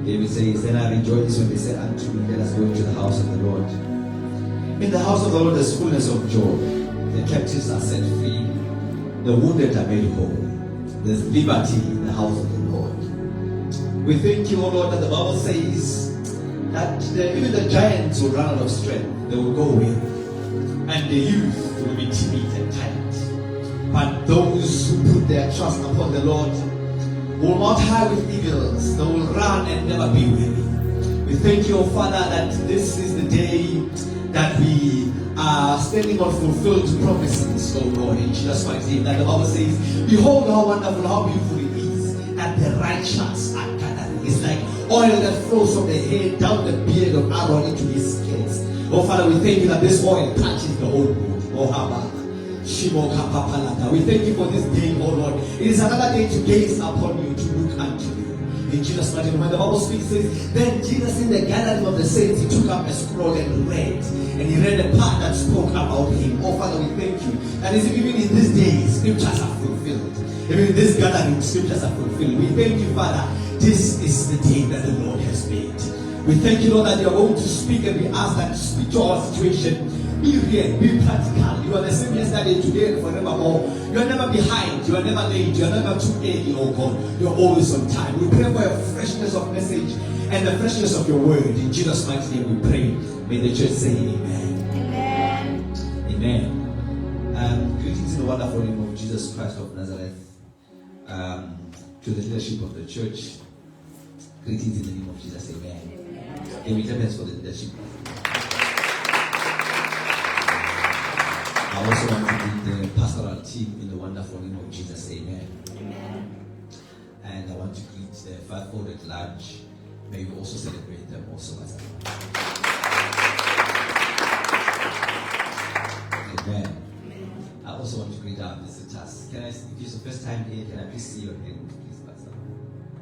David says, then I rejoiced when they said unto me, let us go into the house of the Lord. In the house of the Lord there's fullness of joy. The captives are set free. The wounded are made whole. There's liberty in the house of the Lord. We thank you, O Lord, that the Bible says that even the giants will run out of strength. They will go weary. And the youth will be timid and tired. But those who put their trust upon the Lord will mount high with eagles. They will run and never be weary. We thank you, O Father, that this is the day that we are standing on fulfilled promises, O God, in Jesus' mighty name. That the Bible says, behold how wonderful, how beautiful it is, and the righteous are gathering. It's like oil that flows from the head down the beard of Aaron into his skirts. Oh Father, we thank you that this oil touches the whole mood. Oh Abba. We thank you for this day, oh Lord. It is another day to gaze upon you, to look unto you. In Jesus' mighty name, when the Bible speaks, it says, then Jesus in the gathering of the saints, he took up a scroll and read. And he read the part that spoke about him. Oh Father, we thank you. And even in this day, scriptures are fulfilled. Even in this gathering, scriptures are fulfilled. We thank you, Father. This is the day that the Lord has made. We thank you, Lord, that you are going to speak, and we ask that you speak to our situation. Be real, be practical. You are the same yesterday, today, and forevermore. You are never behind. You are never late. You are never too early, oh God. You are always on time. We pray for a freshness of message and the freshness of your word. In Jesus' mighty name we pray. May the church say amen. Amen. Amen. Greetings in the wonderful name of Jesus Christ of Nazareth. To the leadership of the church. Greetings in the name of Jesus. Amen. And we thank for the leadership. I also want to greet the pastoral team in the wonderful name of Jesus. Amen. Amen. And I want to greet the fivefold at large. May you also celebrate them also as well. Amen. Amen. I also want to greet our visitors. Can I, if it's the first time here, can I please see your hand, please, Pastor?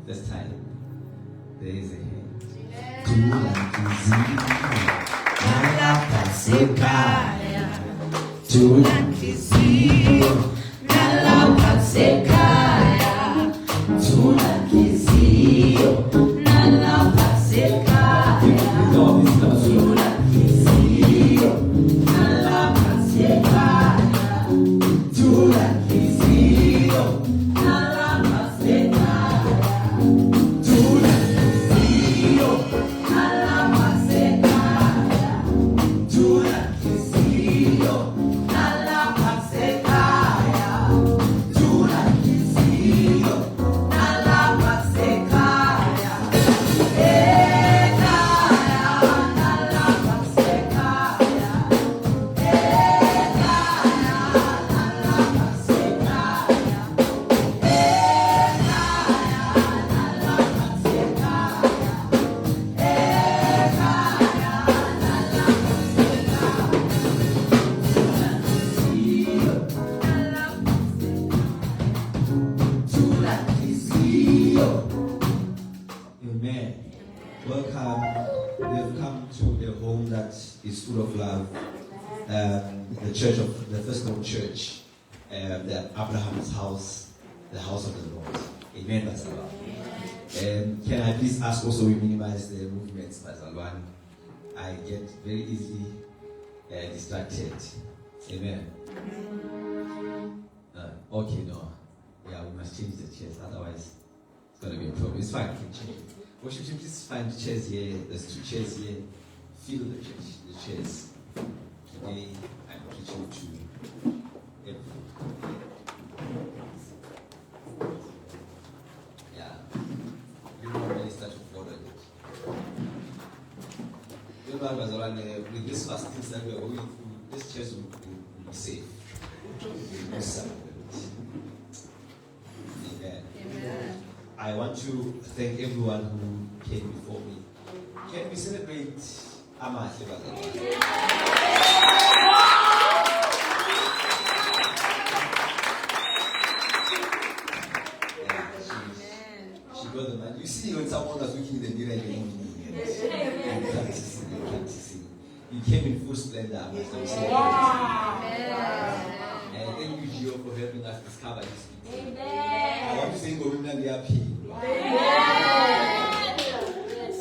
First time. There is a hand. Abraham's house, the house of the Lord. Amen, Pastor Alwan. Can I please ask also we minimize the movements, Pastor Alwan? I get very easily distracted. Amen. Okay, no. Yeah, we must change the chairs, otherwise it's going to be a problem. It's fine, we can change it. Worship team, please find chairs here. There's 2 chairs here. Fill the chairs. Today, I'm preaching to everyone. Yeah, you know when you start to follow it. You know, with this fast things that we are going through, this church will be safe. Amen. Amen. I want to thank everyone who came before me. Can we celebrate Amahle? You see, when someone was looking in the mirror and practicing. You came in full splendor. Wow. And thank you, Gio, for helping us discover this people. I want to say, Mngomezulu, we are happy.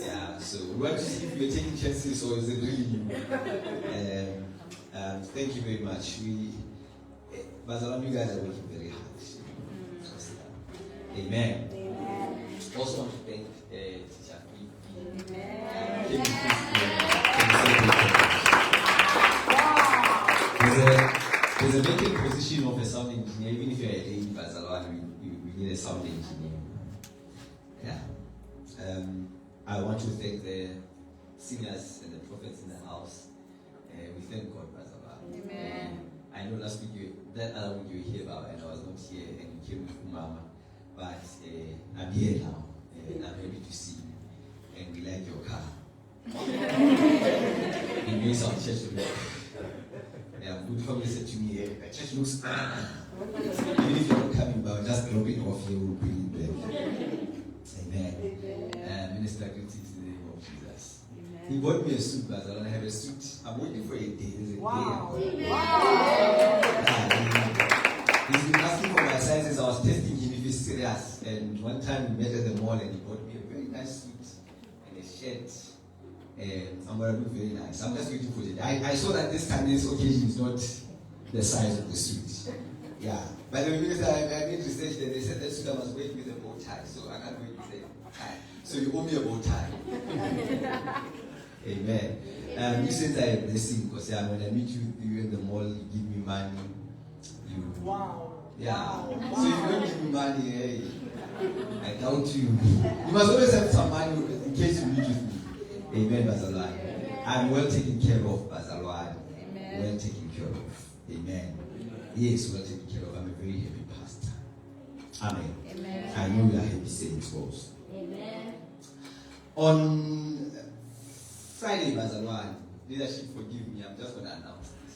Yeah, so we want to see if you're taking chances or is it really new. Thank you very much. Bazalam, you guys are working very hard. Amen. Also want to thank Teacher P. There's a vacant position of a sound engineer. Even if you're a lady, we need a sound engineer. Yeah. I want to thank the singers and the prophets in the house. We thank God, Bazalwane. Amen. I know last week that other week you were here about, and I was not here, and you came with Mama. But I'm here now, and I'm happy to see you, and we like your car. It means our church to be. Yeah, would probably say to me, the church looks even if you're not coming, but just drop it off here, we'll bring it back. Amen. Minister, greetings in the name of Jesus. Amen. He bought me a suit, but I don't have a suit. I'm waiting for a day. There's a day. He's been asking for my sizes. I was testing him if he's serious. And one time we met at the mall and he bought me a very nice suit and a shirt. And I'm going to look very nice. I'm just waiting for it. I saw that this time this occasion is not the size of the suit. Yeah. By the way, because I made research and they said that suit I must wait with a bow tie. So I can't wait with a tie. So you owe me a bow tie. Amen. You said I am blessing because when I meet you in the mall, you give me money. Wow. Yeah. So if you don't give me money, hey, I doubt you. You must always have some money in case you meet with me. Amen, Bazalwan. I'm well taken care of, Bazalwan. Well taken care of. Amen. Yes, well taken care of. I'm a very happy pastor. Amen. Amen. I know you are happy saints, boss. Amen. On Friday, Bazalwan, leadership forgive me. I'm just going to announce this.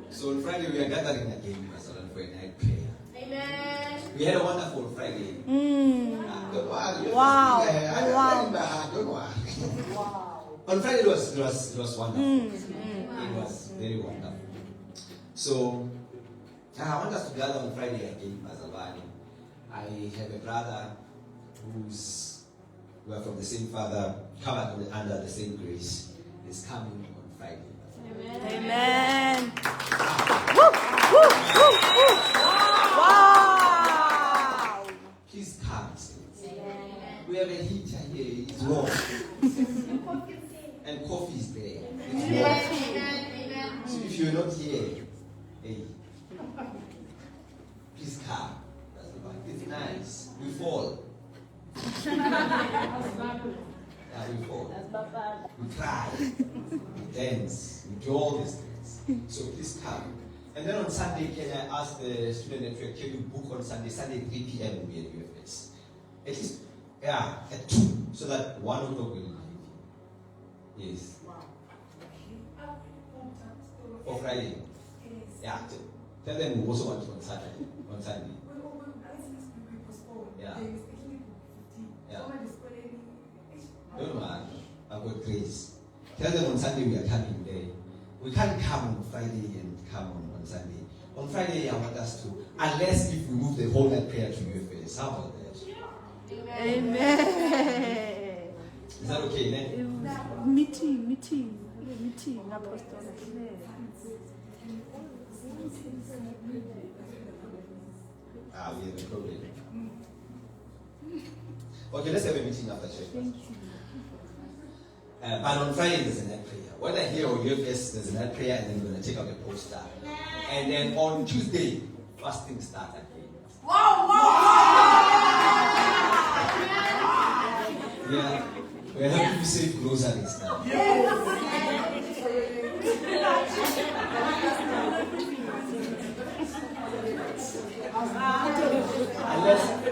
So on Friday we are gathering again, Bazalwan, for a night prayer. Amen. We had a wonderful Friday. Don't worry. Wow. Don't worry. Wow. On Friday it was wonderful. It was very wonderful. So I want us to gather on Friday again, Bazalwan. I have a brother we are from the same father, covered under the same grace. Is coming on Friday. Amen. Amen. Woo, woo, woo, woo. Wow. Please come. Amen. We have a heater here. It's warm. And coffee is there. It's warm. So if you're not here, hey, please come. It's nice. We fall. Yeah, we fall. We cry. We dance. We do all these things. So please come. And then on Sunday, can I ask the student network, can you book on Sunday? Sunday 3 p.m. will be at UFS. At least, yeah, at 2, so that 1 o'clock will leave. Yes. For Friday. Yeah. Tell them we also want it on Saturday. On Sunday. Yeah. Yeah. Don't worry, I've got grace. Tell them on Sunday we are coming there. We can't come on Friday and come on Sunday. On Friday, I want us to, unless if we move the whole night prayer to UFS. How about that? Amen. Is that okay then? Meeting, Apostle. We have a problem. Okay, let's have a meeting after church. Thank you. But on Friday there's a night prayer. When I hear on UFS there's a night prayer, and then we're going to take out the poster. And then on Tuesday, fasting starts again. Wow! Yeah, we're helping you save groceries now.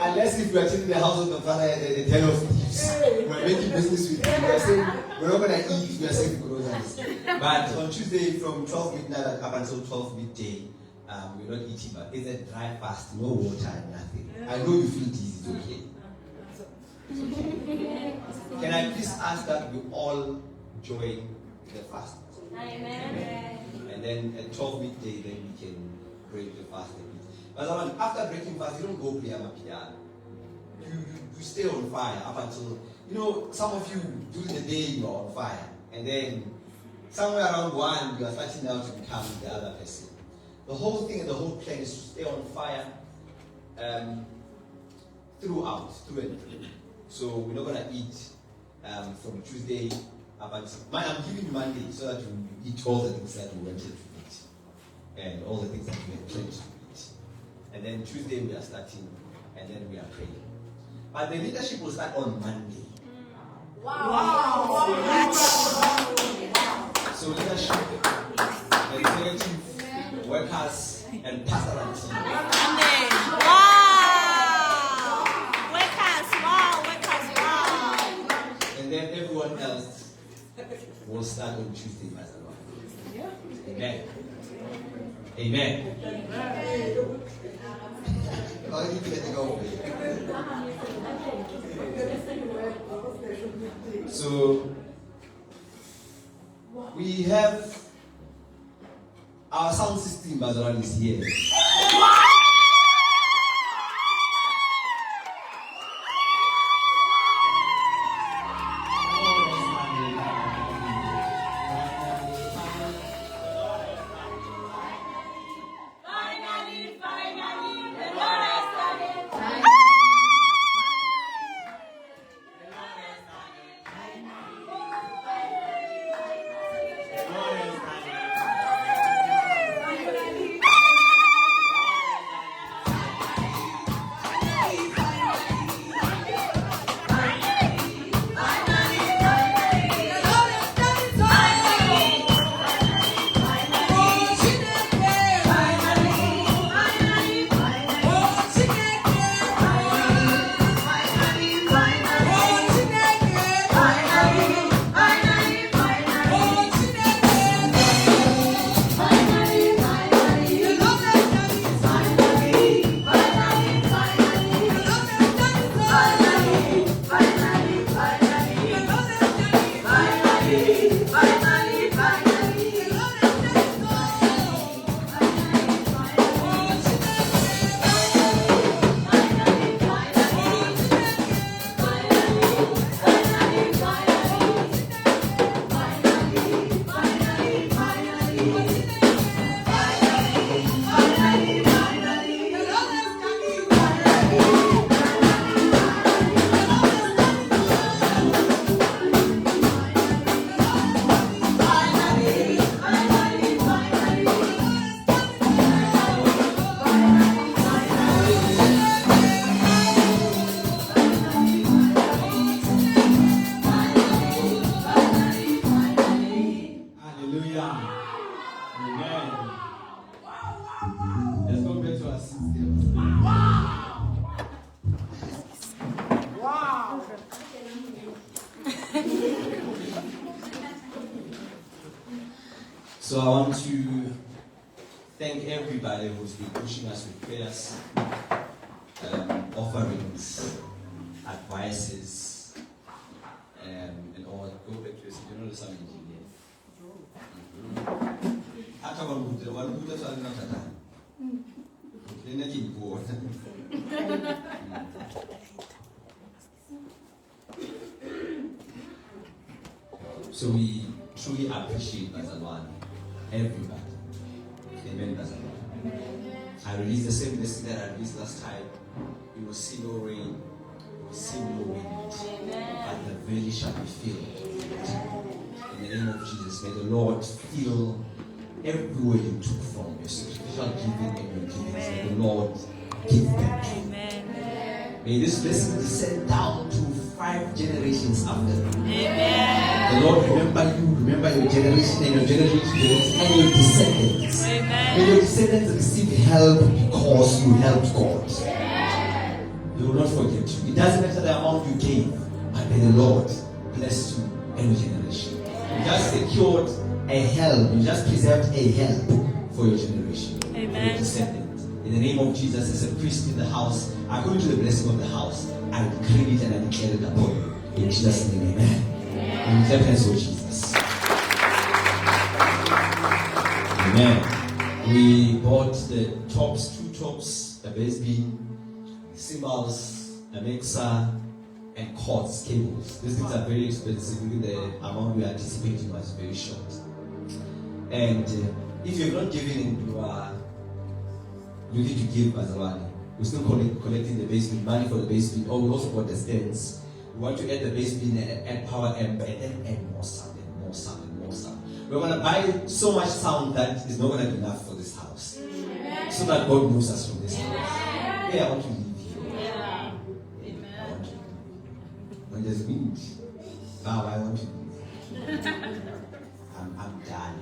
Unless if we are taking the house of the father and the ten of thieves, we're making business with you. We're saying we're not going to eat, we are saving groceries. But on Tuesday from 12 midnight up until 12 midday, we're not eating, but it's a dry fast, no water, nothing. I know you feel dizzy, it's okay. It's okay. Can I please ask that we all join the fast? Amen. And then at 12 midday, then we can break the fast a bit. But after breaking fast, you don't go play piano. You stay on fire up until, some of you during the day you are on fire. And then somewhere around 1, you are starting now to become the other person. The whole thing and the whole plan is to stay on fire through and through. So we're not going to eat from Tuesday up until, I'm giving you Monday so that you eat all the things that we wanted to eat. And all the things that we had planned to eat. And then Tuesday we are starting, and then we are praying. But the leadership will start on Monday. Wow! So leadership, the executive, workers, and pastoral team. Amen. Wow! Workers, wow! And then everyone else We'll start on Tuesday, Pastor. Amen. Amen. So we have our sound system, Bazaran, is here. So I want to thank everybody who's been pushing us with prayers, offerings, advices, and all. Go back to you know the sound engineer. So we truly appreciate Bazalwane. Everybody. Amen, Bazalwane. I released the same blessing that I released last time. You will see no rain, you will see no wind, but the valley shall be filled. In the name of Jesus, may the Lord fill every way you took from your spiritual giving and your givings. May the Lord give back to you. May this blessing descend down to 5 generations after. Amen. The Lord remember you, remember your generation and your generation and your descendants. Amen. May your descendants receive help because you helped God. He will not forget you. It doesn't matter the amount you gave, but may the Lord bless you and your generation. You just secured a help, you just preserved a help for your generation. Amen. For your descendants. In the name of Jesus, as a priest in the house, according to the blessing of the house, I decree it and I declare it upon you. In Jesus' name, amen. And clap hands for Jesus. Amen. We bought the tops, 2 tops, a bass beam, cymbals, a mixer, and cords, cables. These things are very expensive. The amount we are anticipating was very short. And if you have not given in, you are looking to give Bazalwane. We're still collecting the bass beat, money for the bass beat. Oh, we also got the stands. We want to add the bass beat and add power amp and then add more sound and more sound and more sound. We're going to buy so much sound that is not going to be enough for this house. Amen. So that God moves us from this house. Yeah, I want to leave here. Yeah. Amen. I want to leave. When there's wind, now I want to leave. I'm done.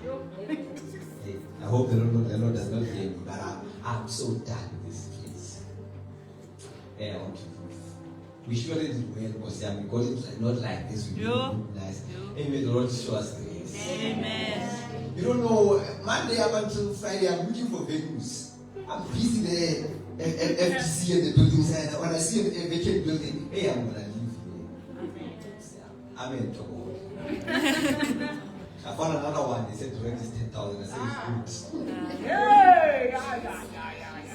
I hope the Lord does not hear me, but I'm so done with this place. Yeah, I want to leave. We surely did well because we got it not like this. We Yeah. look nice. Amen. The Lord show us grace. Amen. You don't know, Monday up until Friday, I'm looking for venues. I'm busy there, FTC and the buildings. And when I see a vacant building, hey, I'm going to leave here. Amen. To God. I found another one. They said to rent is 10,000. I said, it's good. I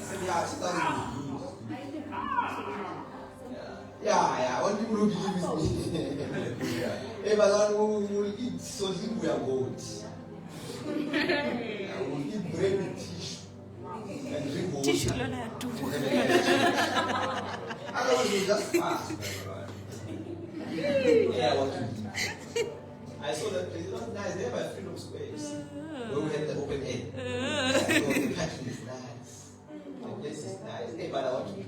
said, yeah, 10,000 is good. Yeah. What people who believe with me. Hey, but one who will eat something we are good. I will eat bread with tissue and drink water. Tissue, Lola, do. Otherwise, you just fast. Yeah, what to do. I saw that place. It was nice. There by Freedom Squares. Where we had the open air. So the country is nice. The place is nice. Hey, but I want to be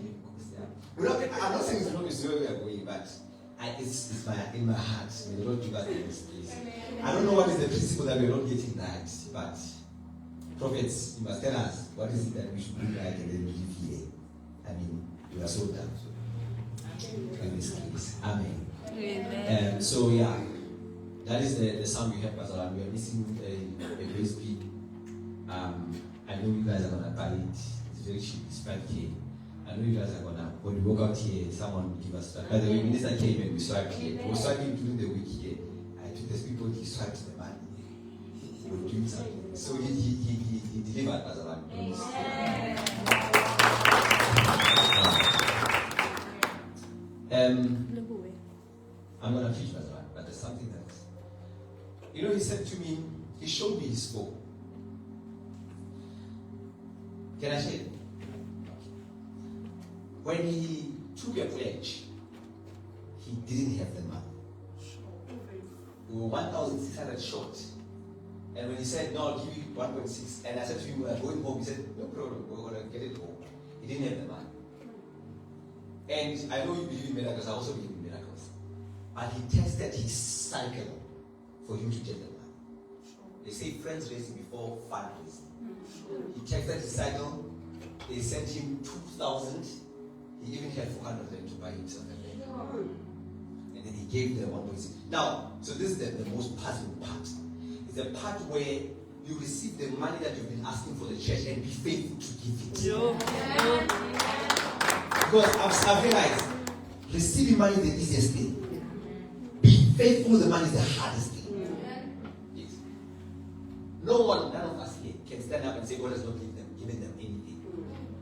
I'm not saying it's not the way we are going, but it's in my heart. May the Lord give us this place. I don't know what is the principle that we're not getting right, but prophets, you must tell us what is it that we should do right and then live here. I mean, we are so done. In this case. Amen. Amen. So yeah, that is the sound we have, Pastor. We are missing a USB. I know you guys are gonna buy it. It's very cheap. It's 5K. I know you guys are gonna, when we walk out here, someone will give us that. By the way, Minister came and we swiped here. We were swiping during the week here. I took these people, he swiped the money. He was doing something. So he delivered as a man. I'm gonna preach as a man, but there's something else. You know, he said to me, he showed me his phone. Can I share it? When he took a pledge, he didn't have the money. We were 1,600 short. And when he said, no, I'll give you 1.6, and I said to him, we're going home, he said, no problem, we're going to get it home. He didn't have the money. And I know you believe in miracles, I also believe in miracles. But he tested his cycle for him to get the money. They say friends raising before fundraising. He tested his cycle, they sent him 2,000. He even had 400 to buy himself a leg. And then he gave the 1.6. Now, so this is the most puzzling part. It's the part where you receive the money that you've been asking for the church and be faithful to give it. Because I've realized receiving money is the easiest thing. Be faithful with the money is the hardest thing. Yes. None of us here can stand up and say God has not given them anything.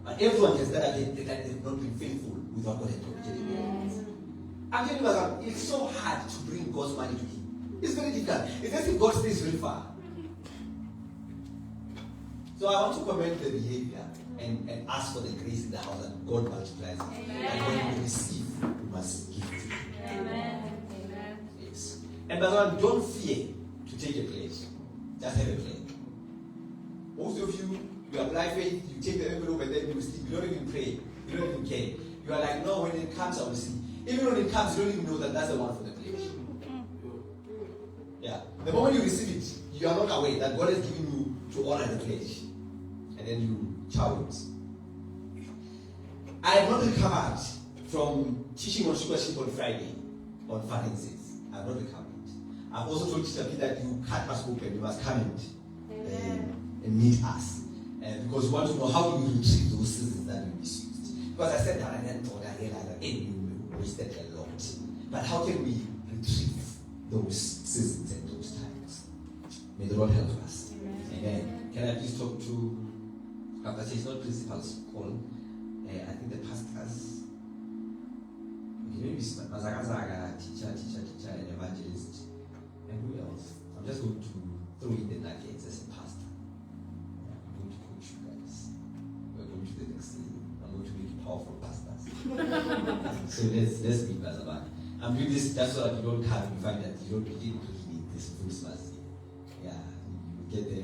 But everyone can stand up and say that they've not been faithful with what God has not given them. I'm telling you, it's so hard to bring God's money to Him. It's very difficult. It's as if God stays very far. So I want to commend the behavior and ask for the grace in the house that God multiplies it. And when you receive, you must give it. Amen. Yes. And by the way, don't fear to take a pledge. Just have a pledge. Most of you apply faith, you take the envelope and then you receive. You don't even pray. You don't even care. You are like, no, when it comes, I will see. Even when it comes, you don't even know that that's the one for the pledge. Yeah. The moment you receive it, you are not aware that God has given you to honor the pledge. And then you chow it. I have not recovered from teaching on stewardship on Friday on finances. I have not recovered. I've also told Teacher P that you cut us open, you must come and meet us. Because we want to know how do we retrieve those seasons that we misused. Because I said that and then thought I realized that we wasted a lot. But how can we retrieve those seasons and those times? May the Lord help us. Amen. Can I please talk to it's not principal's call. I think the pastors. Okay, maybe Mazagazaga, teacher, and evangelist. And who else? I'm just going to throw in the nuggets as a pastor. I'm going to coach you guys. We're going to the next thing. I'm going to make you powerful pastors. So let's be Bazaban. I'm doing this, that's why you don't have, you find that you don't need this Christmas. Yeah, you get the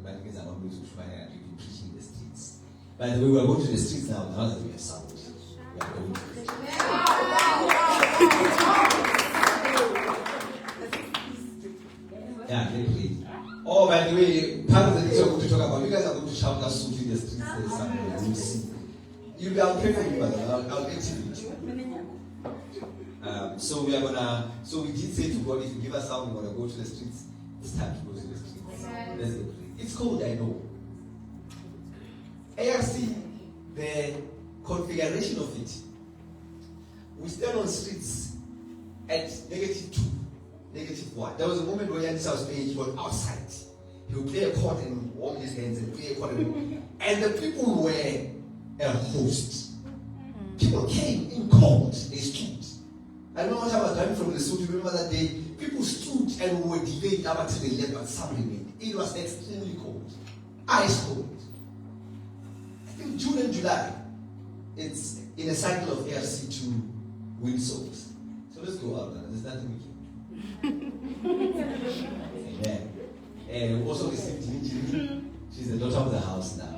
mannequins are always trying and you've been preaching in the streets. By the way, we are going to the streets now that we have sound. We are going to the streets. Yeah, get ready. Oh, by the way, part of the things we're going to talk about, you guys are going to shout us in the streets. There's something you'll see. I'll pray for you, brother. I'll activate you. So we did say to God, if you give us something, we want to go to the streets. It's time to go to the streets. Let's get ready. It's cold, I know. ARC, the configuration of it, we stand on streets at -2, -1. There was a moment where Yanis was playing, he was outside. He would play a chord and warm his hands and play a chord. And the people were a host. People came in cold, they stood. I don't know what I was driving from the suit. Remember that day? People stood and were delayed up until the left, but some remained. It was extremely cold. Ice cold. I think June and July, it's in a cycle of ARC to win souls. So let's go out there. There's nothing we can do. Amen. And we also received Jimmy. She's the daughter of the house now.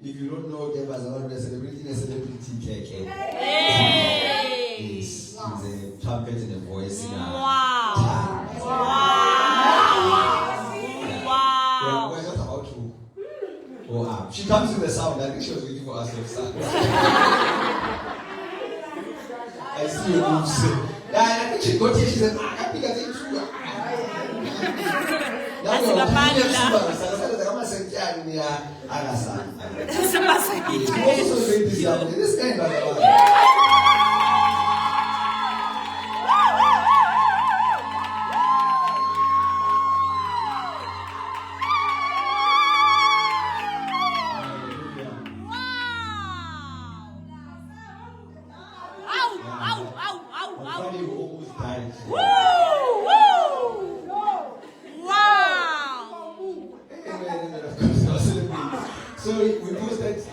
If you don't know them as a celebrity, KK. Yes, she's a trumpet and a voice in our time. Yeah, we're just about to go up. She comes with the sound. I think she was waiting for us to start. I see you moves. Yeah, I think she got here. She said, I think I think true. That's the this kind of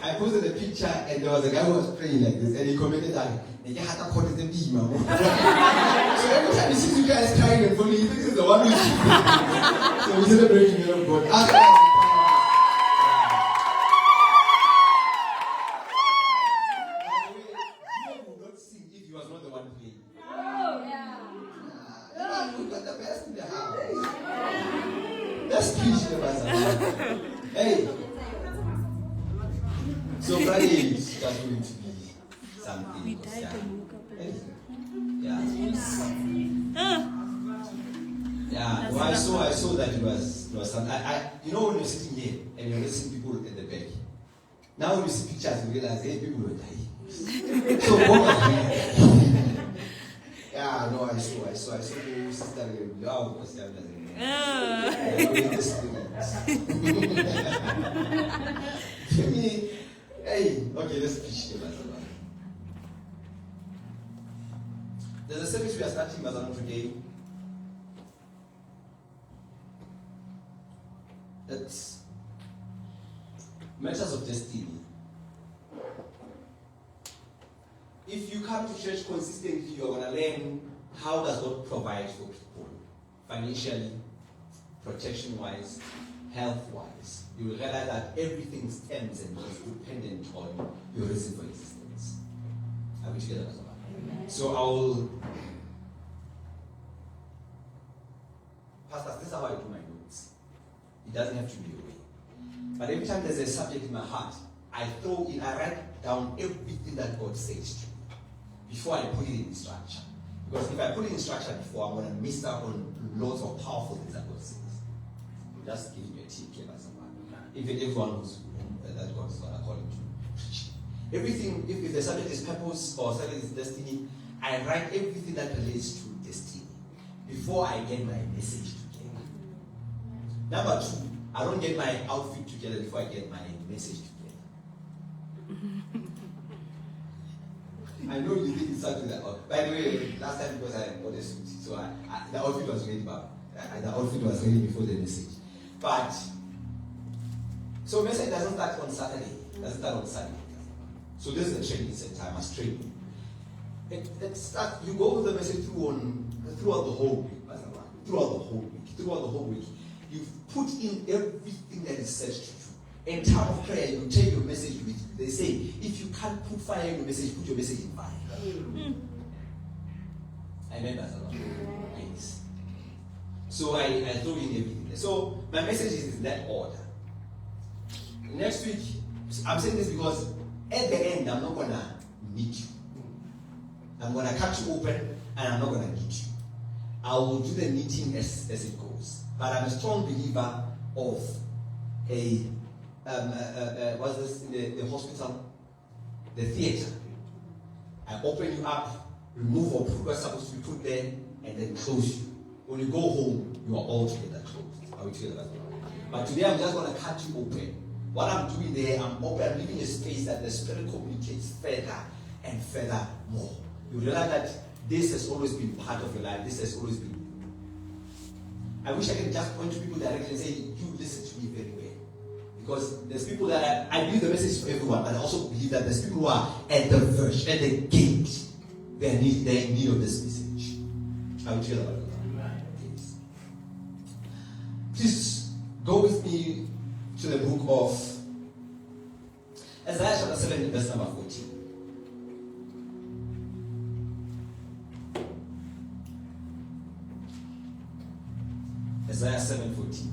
I posted a picture and there was a guy who was praying like this and he commented that so every time he sees you guys crying and falling, he thinks it's the one who's so we celebrate the name of God. You would not sing if he was not the one playing. We got the best in the house. Let's preach the Bible. Hey. So Friday is just going to be something. Yeah. Well, I saw that it was something. You know when you're sitting here and you're listening to people at the back. Now when you see pictures, you realize, hey, people were dying. So what was yeah, no, I saw sister wow, what's the other thing? Hey, okay, let's preach the Bible. There's a service we are starting today. That's matters of destiny. If you come to church consistently, you're going to learn how does God provide for people, financially, protection-wise, health-wise. You will realize that everything stems and is dependent on your reason for existence. Are we together? So Pastor, this is how I do my notes. It doesn't have to be a way. But every time there's a subject in my heart, I write down everything that God says to me before I put it in structure. Because if I put it in structure before, I'm going to miss out on lots of powerful things that God says. I'm just giving you a tip here by someone. Even everyone who's that God is going to call him to preach. Everything, if the subject is purpose or subject is destiny, I write everything that relates to destiny before I get my message together. Number 2, I don't get my outfit together before I get my message together. I know you think it's something that. By the way, last time because I bought a suit, so the outfit was ready, but the outfit was ready before the message. But so message doesn't start on Saturday, doesn't start on Sunday. So this is a training center. I must train you. It starts. You go with the message throughout the whole week, throughout the whole week. you've put in everything that is said to you. In time of prayer, you take your message with you. They say, if you can't put fire in your message, put your message in fire. I remember that a lot. Yes. So I throw in everything. So my message is in that order. Next week, I'm saying this because at the end, I'm not going to meet you. I'm going to cut you open and I'm not going to meet you. I will do the meeting as it goes. But I'm a strong believer of what's this in the hospital? The theater. I open you up, remove or put what's supposed to be put there, and then close you. When you go home, you are all together closed. Are we together? But today I'm just going to cut you open. What I'm doing there, I'm leaving a space that the Spirit communicates further and further more. You realize that this has always been part of your life. This has always been. I wish I could just point to people directly and say, you listen to me very well. Because there's people that I believe the message is for everyone, but I also believe that there's people who are at the verge, at the gate. They're in need of this message. I will tell you about it. Please go with me to the book of Isaiah chapter 7, verse number 14. Isaiah 7:14.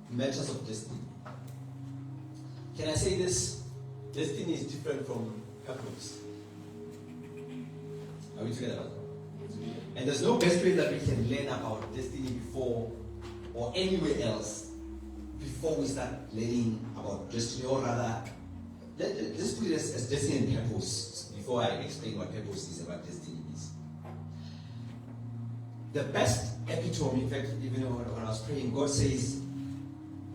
Matters of destiny. Can I say this? Destiny is different from purpose. Are we together? And there's no best way that we can learn about destiny before or anywhere else before we start learning about destiny, or rather, let's put it as destiny and purpose before I explain what purpose is and what destiny is. The best epitome, in fact, even when I was praying, God says,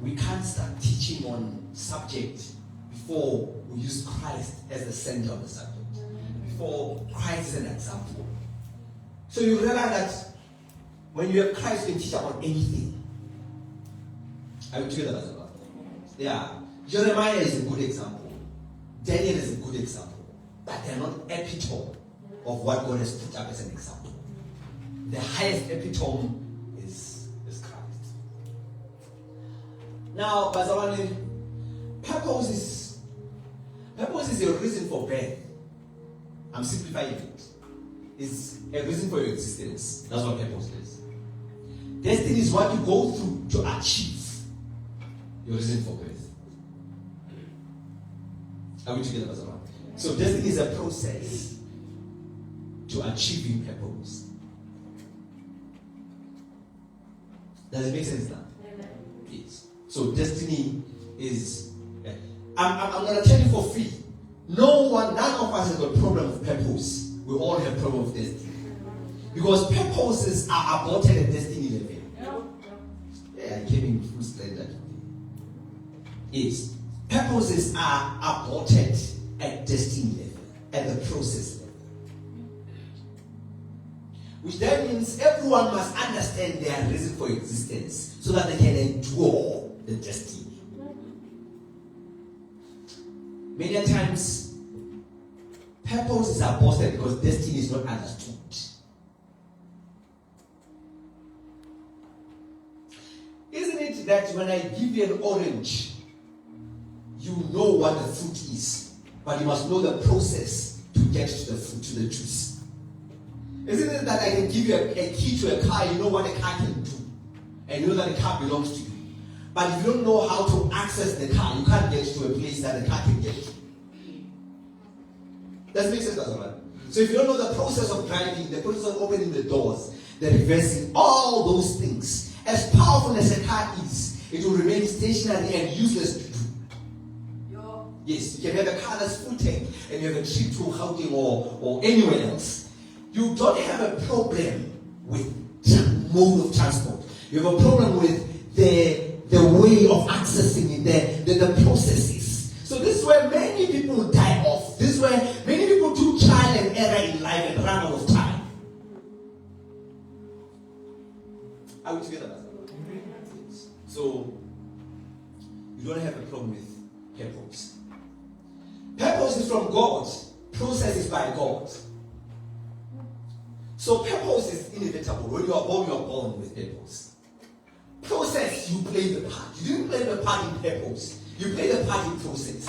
we can't start teaching on subject before we use Christ as the center of the subject. Before Christ is an example. So you realize that when you have Christ, you can teach about anything. Are you together as well? Yeah. Jeremiah is a good example. Daniel is a good example. But they're not epitome of what God has put up as an example. The highest epitome is Christ. Now, Bazalwane, purpose is a reason for birth. I'm simplifying it. It's a reason for your existence. That's what purpose is. Destiny is what you go through to achieve your reason for birth. Are we together, Bazalwane? So destiny is a process to achieving purpose. Does it make sense now? Yes. So destiny is. I'm going to tell you for free. None of us has got a problem of purpose. We all have a problem of destiny. Because purposes are aborted at destiny level. Yeah, I came in full splendor. Yes. Purposes are aborted at destiny level, at the process level. Which then means everyone must understand their reason for existence so that they can endure the destiny. Many times, purpose is aborted because destiny is not understood. Isn't it that when I give you an orange, you know what the fruit is, but you must know the process to get to the fruit, to the juice? Isn't it that I can give you a key to a car, you know what a car can do, and you know that the car belongs to you? But if you don't know how to access the car, you can't get to a place that the car can get to. That makes sense, doesn't it? So if you don't know the process of driving, the process of opening the doors, the reversing, all those things, as powerful as a car is, it will remain stationary and useless to do. Yes, you can have a car that's full tank and you have a trip to Gauteng or anywhere else. You don't have a problem with mode of transport. You have a problem with the way of accessing it, the processes. So this is where many people die off. This is where many people do trial and error in life and run out of time. Are we together? So you don't have a problem with purpose. Purpose is from God. Process is by God. So purpose is inevitable. When you are born with purpose. Process, you play the part. You didn't play the part in purpose. You play the part in process.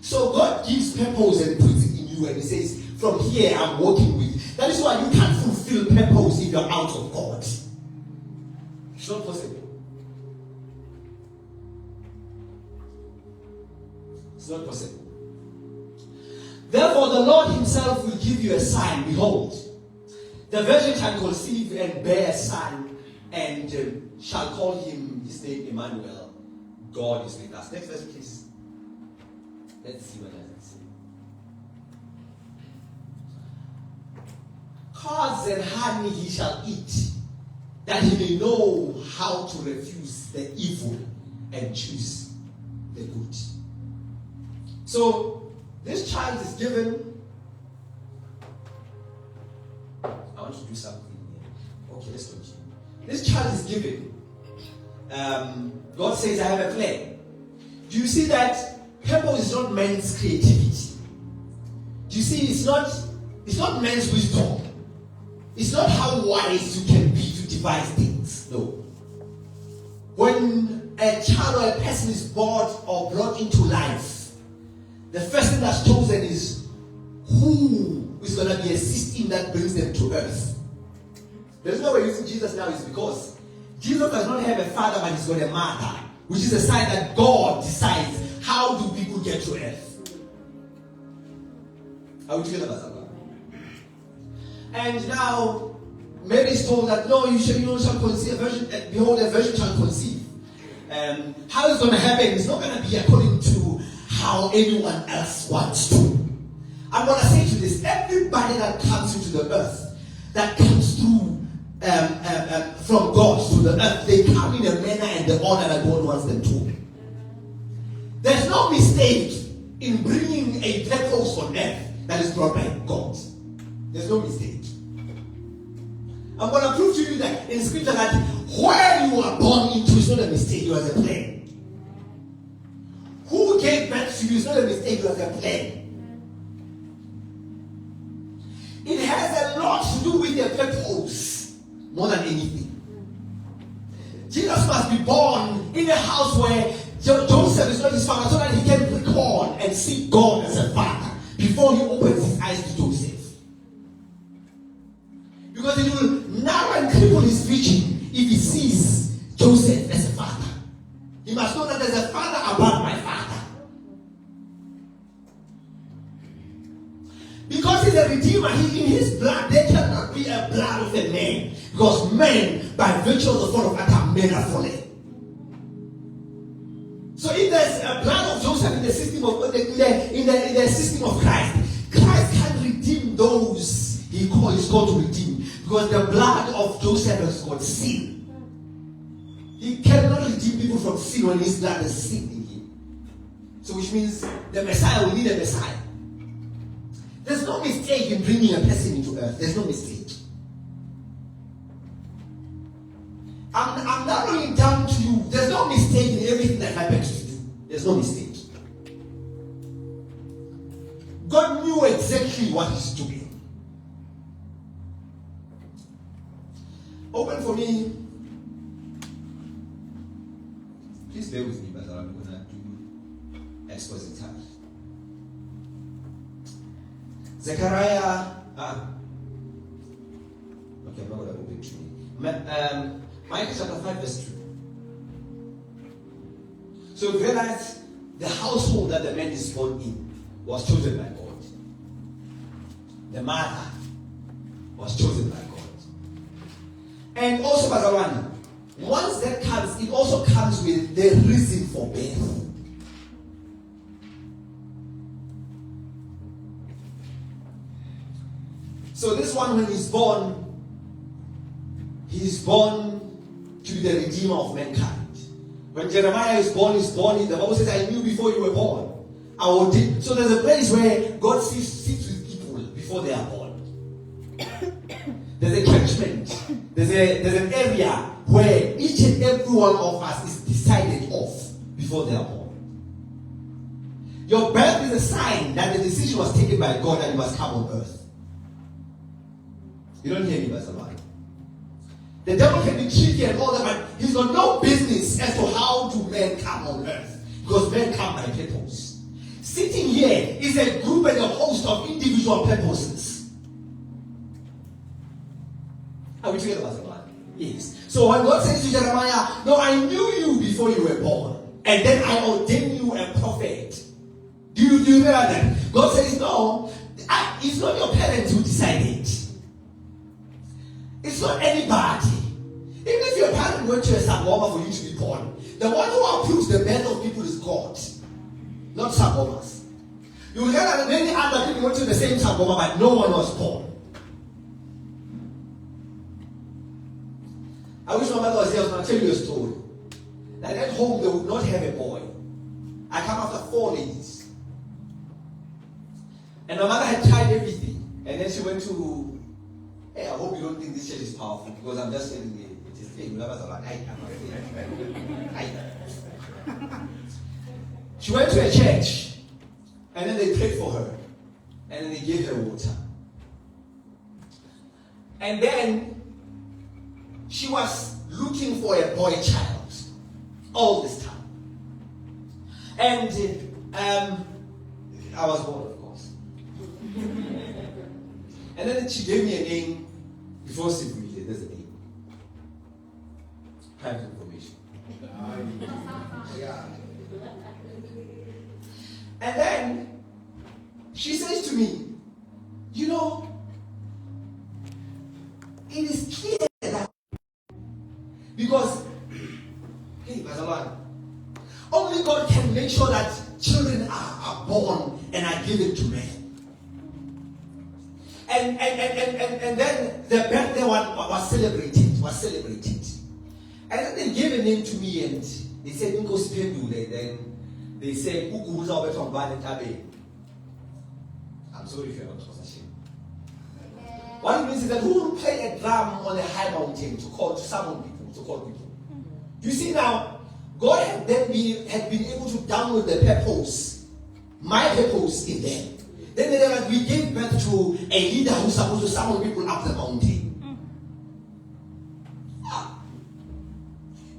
So God gives purpose and puts it in you and He says, from here I'm working with. That is why you can't fulfill purpose if you're out of God. It's not possible. It's not possible. Therefore, the Lord Himself will give you a sign. Behold, the virgin shall conceive and bear a son, and shall call his name Emmanuel. God is with us. Next verse, please. Let's see what does it say. Curds and honey he shall eat, that he may know how to refuse the evil and choose the good. So, this child is given. I want to do something here. Okay, let's continue. This child is given. God says, I have a plan. Do you see that purpose is not man's creativity? Do you see it's not man's wisdom? It's not how wise you can be to devise things. No. When a child or a person is born or brought into life, the first thing that's chosen is who is going to be a system that brings them to earth. The reason why we're using Jesus now is because Jesus does not have a father, but he's got a mother, which is a sign that God decides how do people get to earth. Are we together, Pastor? And now Mary is told that no, you shall conceive a virgin. Behold, a virgin shall conceive. How it's going to happen is not going to be according to how anyone else wants to. I'm going to say to this: everybody that comes into the earth, that comes through from God to the earth, they come in a manner and the order that God wants them to. There's no mistake in bringing a purpose on earth that is brought by God. There's no mistake. I'm going to prove to you that in scripture that where you are born into is not a mistake, you have a plan. Who gave birth to you is not a mistake, you have a plan. It has a lot to do with your purpose more than anything. Jesus must be born in a house where Joseph is not his father, so that he can record and see God as a father before he opens his eyes to Joseph. Because it will narrow and cripple his vision if he sees Joseph as a father. He must know that there's a father above my father. Because he's a redeemer, in his blood, there cannot be a blood of a man. Because men, by virtue of the fall of Adam, men are fallen. So if there's a blood of Joseph in the system of in the system of Christ, Christ can redeem those he is called to redeem. Because the blood of Joseph has got sin. He cannot redeem people from sin when his blood is sin in him. So which means the Messiah will need a Messiah. There's no mistake in bringing a person into earth. There's no mistake. I'm narrowing it down to you. There's no mistake in everything that happens to you. There's no mistake. God knew exactly what he's doing. Open for me. Please bear with me, but I'm going to do expository. Zechariah. Okay, I'm not going to open to you. Micah chapter 5, verse 2. So you realize the household that the man is born in was chosen by God. The mother was chosen by God. And also, Bazalwani, once that comes, it also comes with the reason for birth. So this one, when he's born to be the redeemer of mankind. When Jeremiah is born, the Bible says, I knew before you were born. I ordained. So there's a place where God sits with people before they are born. There's a catchment. There's an area where each and every one of us is decided off before they are born. Your birth is a sign that the decision was taken by God and you must come on earth. You don't hear me, Pastor Mark. The devil can be tricky and all that, but he's got no business as to how do men come on earth. Because men come by purpose. Sitting here is a group and a host of individual purposes. Are we together, Pastor Mark? Yes. So when God says to Jeremiah, no, I knew you before you were born, and then I ordained you a prophet. Do you realize that? God says, no, it's not your parents who decided. It's not anybody. Even if your parent went to a Sangoma for you to be born, the one who approves the birth of people is God, not Sangomas. You will hear that many other people went to the same Sangoma, but no one was born. I wish my mother was here. I was going to tell you a story. That at home they would not have a boy. I come after 4 ladies. And my mother had tried everything. And then she went to, hey, I hope you don't think this church is powerful, because I'm just telling you, it is fake. She went to a church, and then they prayed for her, and then they gave her water. And then she was looking for a boy child all this time. And I was born, of course. And then she gave me a name before Sivuyile. There's a name. Private information. Yeah. And then she says to me, you know, it is clear that because, hey, Mazalan, only God can make sure that children are born and are given to men. And then the birthday one was celebrated. And then they gave a name to me and they said, Then they said, I'm sorry if you're not ashamed. What it means is that who will play a drum on a high mountain to summon people, to call people? You see now, God had been able to download the purpose, my purpose in them. Then we gave birth to a leader who's supposed to summon people up the mountain.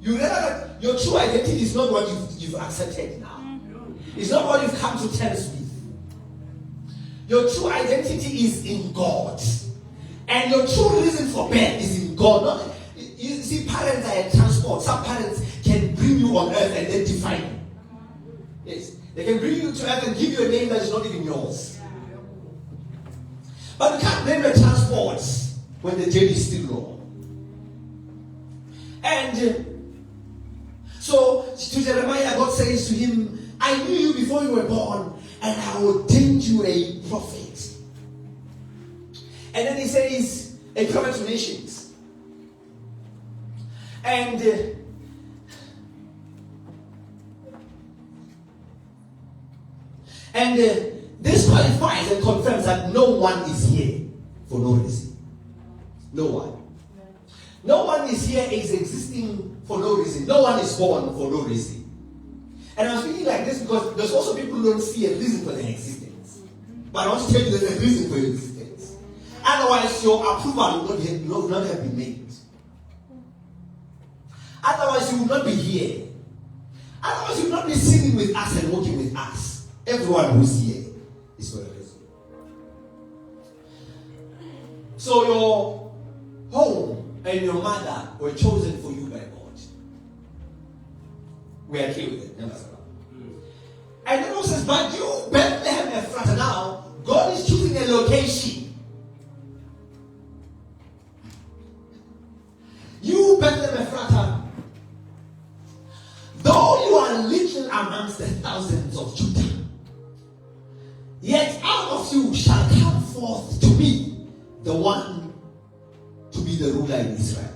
You realize that your true identity is not what you've accepted now. It's not what you've come to terms with. Your true identity is in God. And your true reason for birth is in God. You see, parents are a transport. Some parents can bring you on earth and then define you. Yes. They can bring you to earth and give you a name that is not even yours. But you can't blame the transport when the journey is still long. And so to Jeremiah, God says to him, I knew you before you were born, and I ordained you a prophet. And then he says, a prophet to nations. And this qualifies and confirms that no one is here for no reason. No one. No one is here is existing for no reason. No one is born for no reason. And I'm speaking like this because there's also people who don't see a reason for their existence. But I want to tell you there's a reason for your existence. Otherwise, your approval would not have been made. Otherwise, you would not be here. Otherwise, you would not be singing with us and walking with us. Everyone who's here is for a reason. So your home and your mother were chosen for you by God. We are okay with it. And the Bible says, but you, Bethlehem Ephratah, now, God is choosing a location. You, Bethlehem Ephratah, though you are little amongst the thousands of Judah, yet out of you shall come forth to me the one to be the ruler in Israel,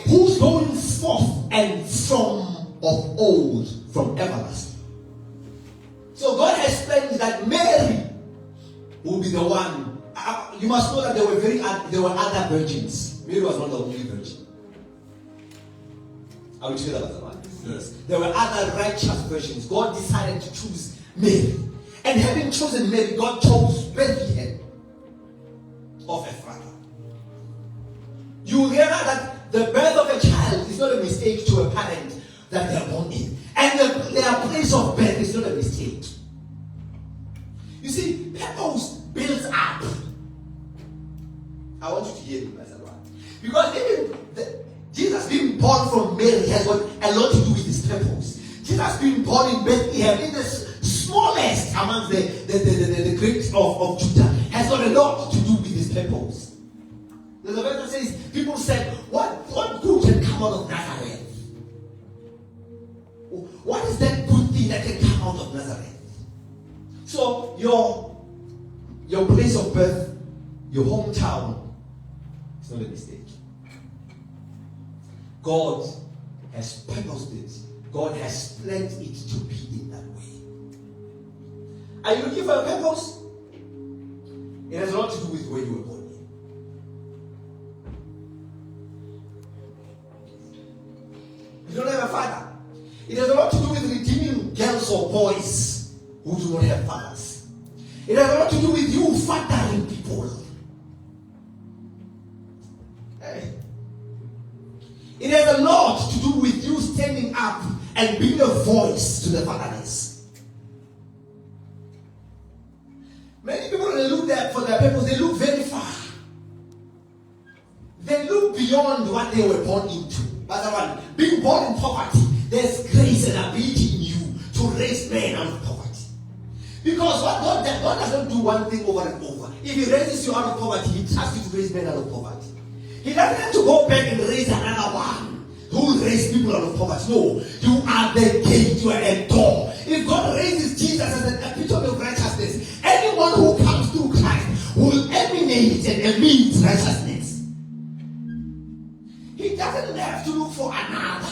whose going forth and from of old, from everlasting. So God has planned that Mary will be the one. You must know that there were other virgins. Mary was not the only virgin. Are we together about that one? Yes. There were other righteous virgins. God decided to choose Mary. And having chosen Mary, God chose Bethlehem of Ephratah. You will realize that the birth of a child is not a mistake to a parent that they are born in. And their place of birth is not a mistake. You see, purpose builds up. I want you to hear me, Pastor Ron. Because even Jesus being born from Mary has got a lot to do with his purpose. Jesus being born in Bethlehem, in the smallest amongst the greats of Judah, has got a lot to do with his purpose. The Bible says, people said, what good can come out of Nazareth? What is that good thing that can come out of Nazareth? So your place of birth, your hometown, is not a mistake. God has purposed it. God has planned it to be in that way. Are you looking for a purpose? It has a lot to do with where you were born. You don't have a father. It has a lot to do with redeeming girls or boys who do not have fathers. It has a lot to do with you fathering people. Hey. It has a lot to do with you standing up and being a voice to the fatherless. Many people, when they look there for their purpose, they look very far. They look beyond what they were born into. But being born in poverty, there's grace and ability in you to raise men out of poverty. Because what God does not do one thing over and over. If he raises you out of poverty, he trusts you to raise men out of poverty. He doesn't have to go back and raise another one who will raise people out of poverty. No, you are the gate, you are a door. If God raises Jesus as an epitome of righteousness, anyone who comes through Christ will emanate and emit righteousness. He doesn't have to look for another.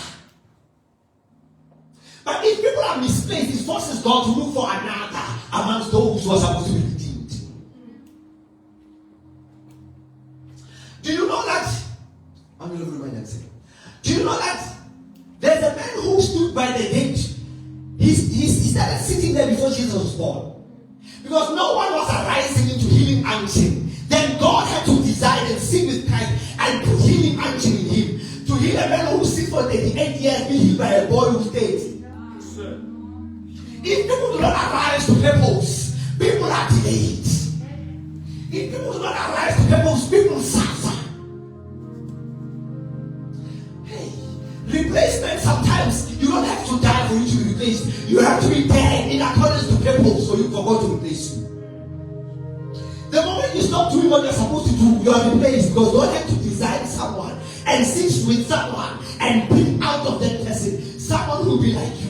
But if people are misplaced, it forces God to look for another amongst those who are supposed to be redeemed. Do you know that? I'm going to remind you. Do you know that there's a man who stood by the gate? He started sitting there before Jesus was born. Because no one was arising into healing unction. Then God had to decide and sit with Christ and put healing unction in him. To heal a man who sits for 38 years, be healed by a boy who's 30. If people do not arise to purpose, people are delayed. If people do not arise to purpose, people suffer. Hey, replacement, sometimes you don't have to die for you to be replaced. You have to be dead in accordance to purpose for God to replace you. The moment you stop doing what you're supposed to do, you are replaced because God had to design someone and sit with someone and bring out of that person someone who will be like you.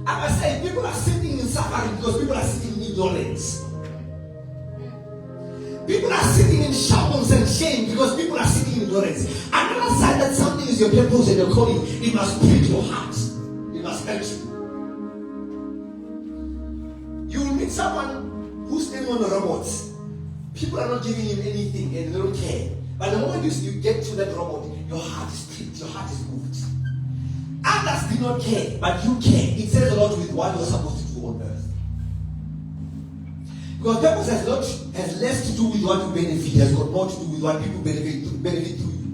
I must say, people are sitting in suffering because people are sitting in ignorance. People are sitting in shambles and shame because people are sitting in ignorance. Another side that something is your purpose and your calling, it must break your heart. It must hurt you. You will meet someone who's staying on the robots. People are not giving him anything and they don't care. But the moment you get to that robot, your heart is pricked, your heart is moved. Others did not care, but you care. It says a lot with what you're supposed to do on earth. Because purpose has less to do with what you benefit, has got more to do with what people benefit through you.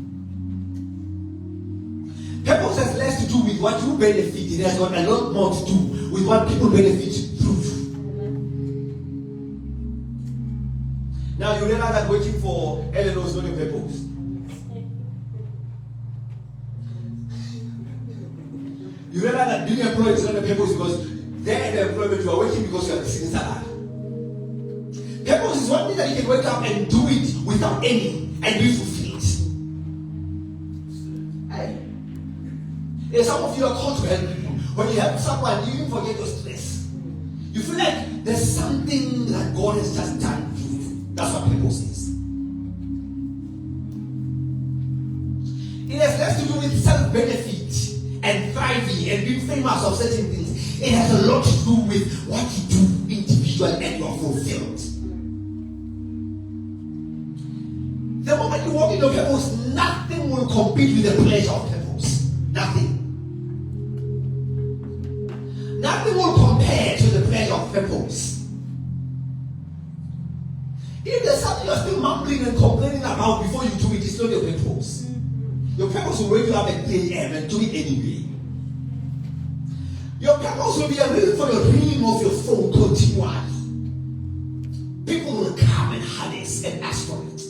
Purpose has less to do with what you benefit, it has got a lot more to do with what people benefit through you. Now you realize that waiting for Eleanor is not your purpose. You realize that being employed is not a purpose because there in the employment you are working because you are receiving salary. Purpose is one thing that you can wake up and do it without any and be fulfilled. Hey. There's some of you are called to help people. When you help someone, you even forget your stress. You feel like there's something that God has just done to you. That's what purpose is. It has less to do with self-benefit and thriving and being famous of certain things. It has a lot to do with what you do individually and you are fulfilled. The moment you walk in your purpose, nothing will compete with the pleasure of purpose. Nothing. Nothing will compare to the pleasure of purpose. If there's something you're still mumbling and complaining about before you do it, it's not your purpose. Your purpose will wake you up at 3 a.m. and do it anyway. Your purpose will be a reason for your ringing of your phone continually. People will come and harness and ask for it.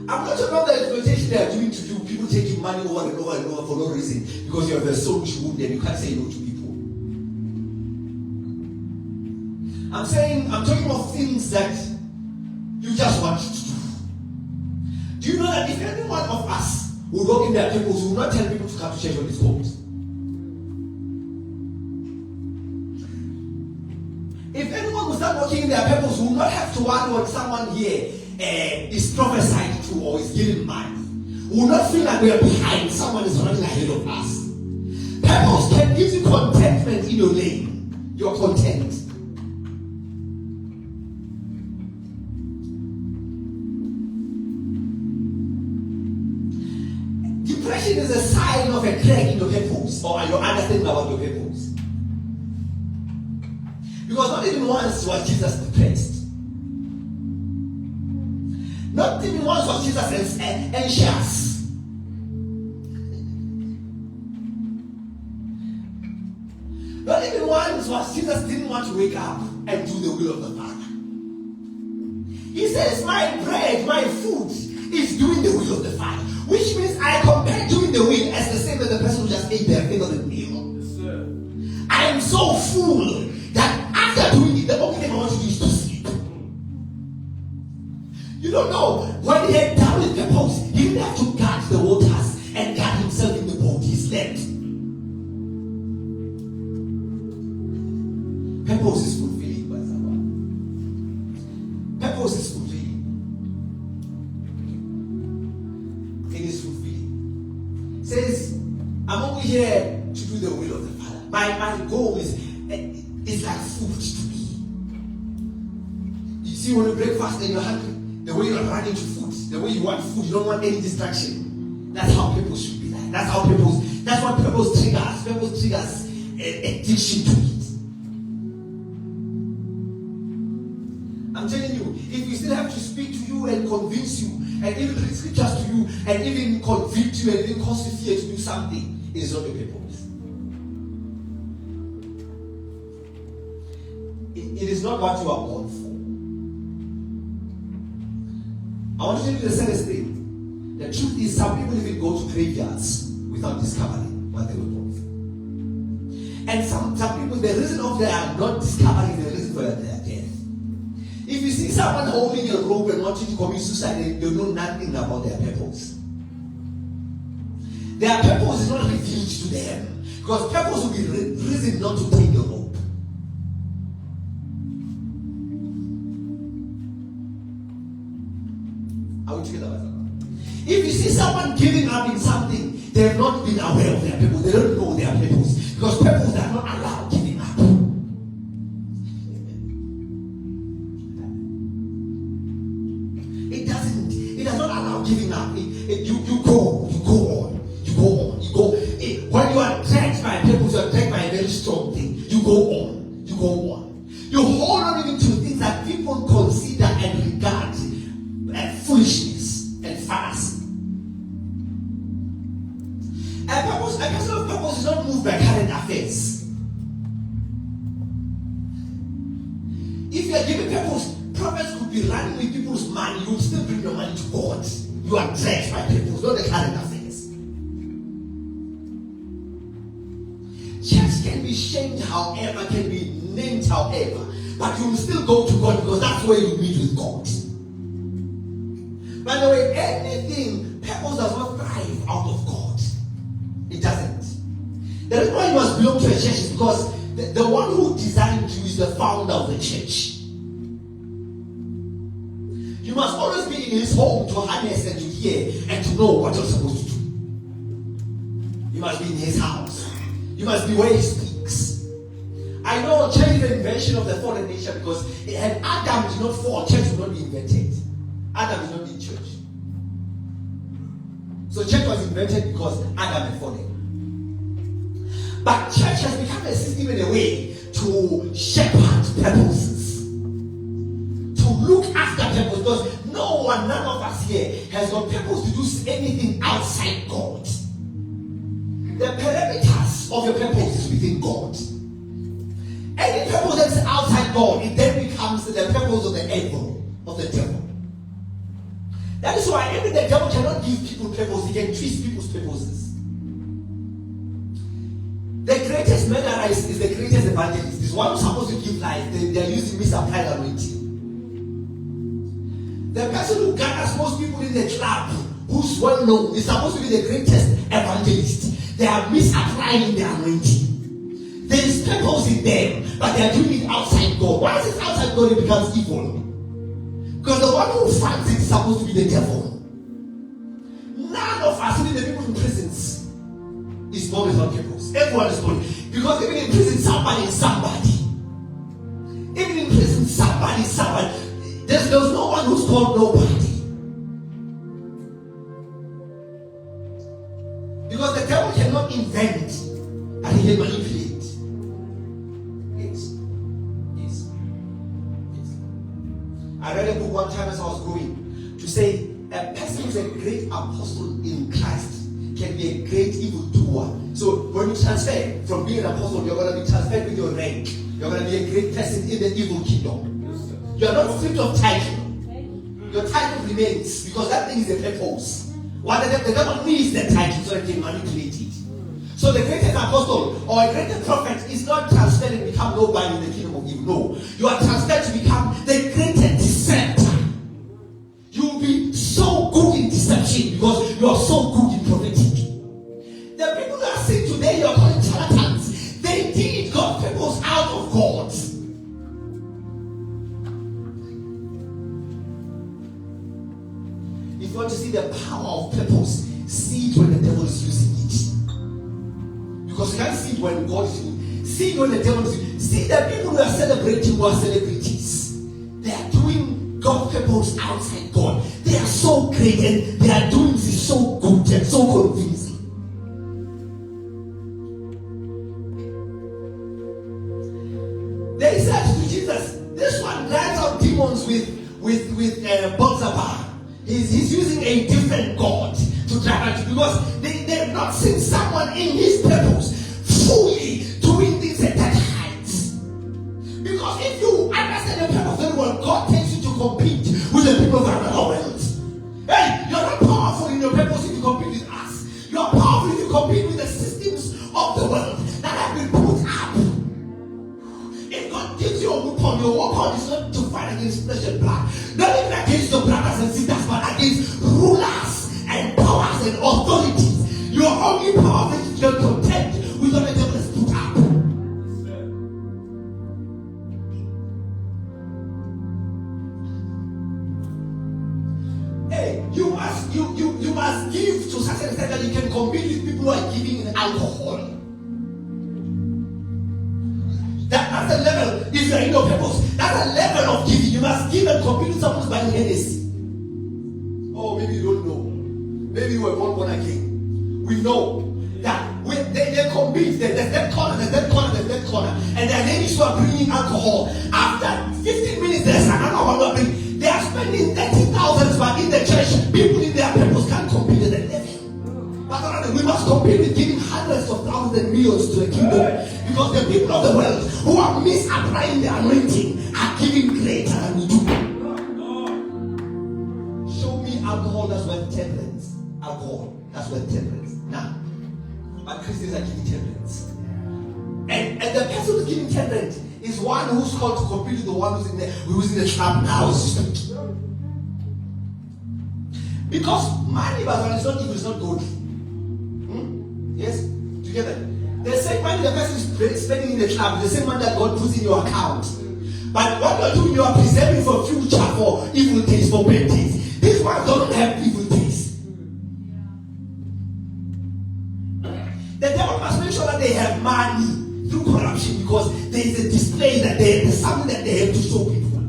I'm not about the exploitation they are doing to you. People taking money over and over and over for no reason because you have a soul to wound and you can't say no to people. I'm talking of things that you just want to do. Do you know that if any one of us will walk in their purpose, we will not tell people to come to church on this court? If anyone will start walking in their purpose, we will not have to worry what someone here is prophesied to or is given money. We will not feel like we are behind, someone is running ahead of us. Purpose can give you contentment in your lane. You're content. Depression is a sign of a crack in your purpose or your understanding about your purpose. Because not even once was Jesus depressed. Not even once was Jesus anxious. Not even once was Jesus didn't want to wake up and do the will of the Father. He says, my bread, my food is doing the will of the Father. Which means I compare doing the will as the same as the person who just ate their favorite meal. Yes, sir. I am so full that after doing it, the only thing I want to do is to sleep. You don't know, when he had done with purpose, he didn't have to guard the waters and guard himself in the boat. He slept. Purpose is fulfilling, by someone. Purpose is fulfilling. It is fulfilling. It says, I'm only here to do the will of the Father. My goal is it's like food to me. You see, when you break fast and you're hungry, the way you're running to food, the way you want food, you don't want any distraction. That's how people should be like. That's what purpose triggers. Purpose triggers addiction to it. I'm telling you, if we still have to speak to you and convince you, and even read scriptures to you, and even convict you, and even cause you fear to do something, it is not your purpose. It is not what you are born for. I want to tell you the saddest thing. The truth is, some people even go to graveyards without discovering what they were born for. And some people, the reason of their not discovering the reason for their death. If you see someone holding a rope and wanting to commit suicide, they know nothing about their purpose. Their purpose is not revealed to them. Because purpose will be reason not to take the rope. If you see someone giving up in something, they have not been aware of their purpose. They don't know their purpose. Because purpose does not allow giving up. It does not allow giving up. You go on. When you are dragged by purpose, you are dragged by a very strong thing. You go on. You hold on even to things that people consider and regard as foolishness and fallacy. A person of purpose is not moved by current affairs. If you are given purpose, prophets could be running with people's money. You would still bring your money to God. You are dragged by purpose, not the current affairs. be shamed however, can be named however, but you will still go to God because that's where you meet with God. By the way, anything, purpose does not thrive out of God. It doesn't. The reason why you must belong to a church is because the one who designed you is the founder of the church. You must always be in his home to harness and to hear and to know what you're supposed to do. You must be in his house. You must be where he speaks. I know church is the invention of the fallen nature because had Adam did not fall, church would not be invented. Adam did not need church. So church was invented because Adam had fallen. But church has become a system in a way to shepherd purposes, to look after purpose, because none of us here has got purpose to do anything outside God. The parameters of your purpose is within God. Any purpose that's outside God, it then becomes the purpose of the evil, of the devil. That is why even the devil cannot give people purpose, he can twist people's purposes. The greatest murderer is the greatest evangelist. This one who's supposed to give life. They are using misapplied anointing. The person who gathers most people in the club, who's well known, is supposed to be the greatest evangelist. They are misapplying the anointing. There is purpose in them, but they are doing it outside God. Once it's outside God, it becomes evil. Because the one who finds it is supposed to be the devil. None of us, even the people in prisons, is born without purpose. Everyone is born. Because even in prison, somebody is somebody. Even in prison, somebody is somebody. There's no one who's called nobody. Because the devil cannot invent and he can manipulate. Yes. I read a book one time as I was going to say a person who's a great apostle in Christ can be a great evildoer. So when you transfer from being an apostle, you're going to be transferred with your rank. You're going to be a great person in the evil kingdom. You're not stripped of title. Your title remains because that thing is the purpose. What the devil needs the title so that he can manipulate it. So the greatest apostle or a greatest prophet is not transferred and become nobody in the kingdom of evil. No. You are transferred to become the greatest deceptor. You will be so good in deception because you are so good in prophetic. The people that are sick today, you are calling charlatans. They did God's purpose out of God. If you want to see the power of purpose, see it when the devil is using it. Because you can't see it when God is using it. See it when the devil is using it. See the people who are celebrating who are celebrities. They are doing God's purpose outside God. They are so great and they are doing this so good and so convincing. They said to Jesus, this one drives out demons with Beelzebub. He's using a different God to drive out because they've not seen someone in his purpose fully doing things at that height. Because if you understand the purpose very well, God takes you to compete with the people of another world. Hey, you're not powerful in your purpose if you compete with us. You're powerful if you compete with the systems of the world that have been put up. If God gives you a weapon, your weapon is not to fight against flesh and blood. Not even against your brothers and sisters, but against rulers and powers and authorities. Your only power is to contend with what the devil has put up. Hey, you must give to such an extent that you can compete with people who are giving in alcohol. That's the level. If you're in your purpose, that's a level of giving. You must give and compete with someone who's buying Hennessy. Oh, maybe you don't know. Maybe you were born again. We know that they compete. There's that corner, there's that corner, there's that corner. And there are ladies who are bringing alcohol. After 15 minutes, there's another one who are bringing. They are spending 30,000, but in the church, people in their purpose can't compete at that level. But we must compete with giving hundreds of thousands and millions to the kingdom. Because the people of the world who are misapplying the anointing are giving greater than we do. Show me alcohol that's worth 10 rands. Alcohol that's worth 10 rands. Now, but Christians are giving 10 rands. And And the person who's giving 10 rent is one who's called to compete with the one who's in the trap now. Because money, but it's not evil, it's not good. Yes? Do you get that? The same money the person is spending in the trap, the same money that God puts in your account. But what you're doing, you are preserving for future, for evil days, for bad days. These ones don't have evil days. The devil must make sure that they have money through corruption, because there is a display that there's something that they have to show people.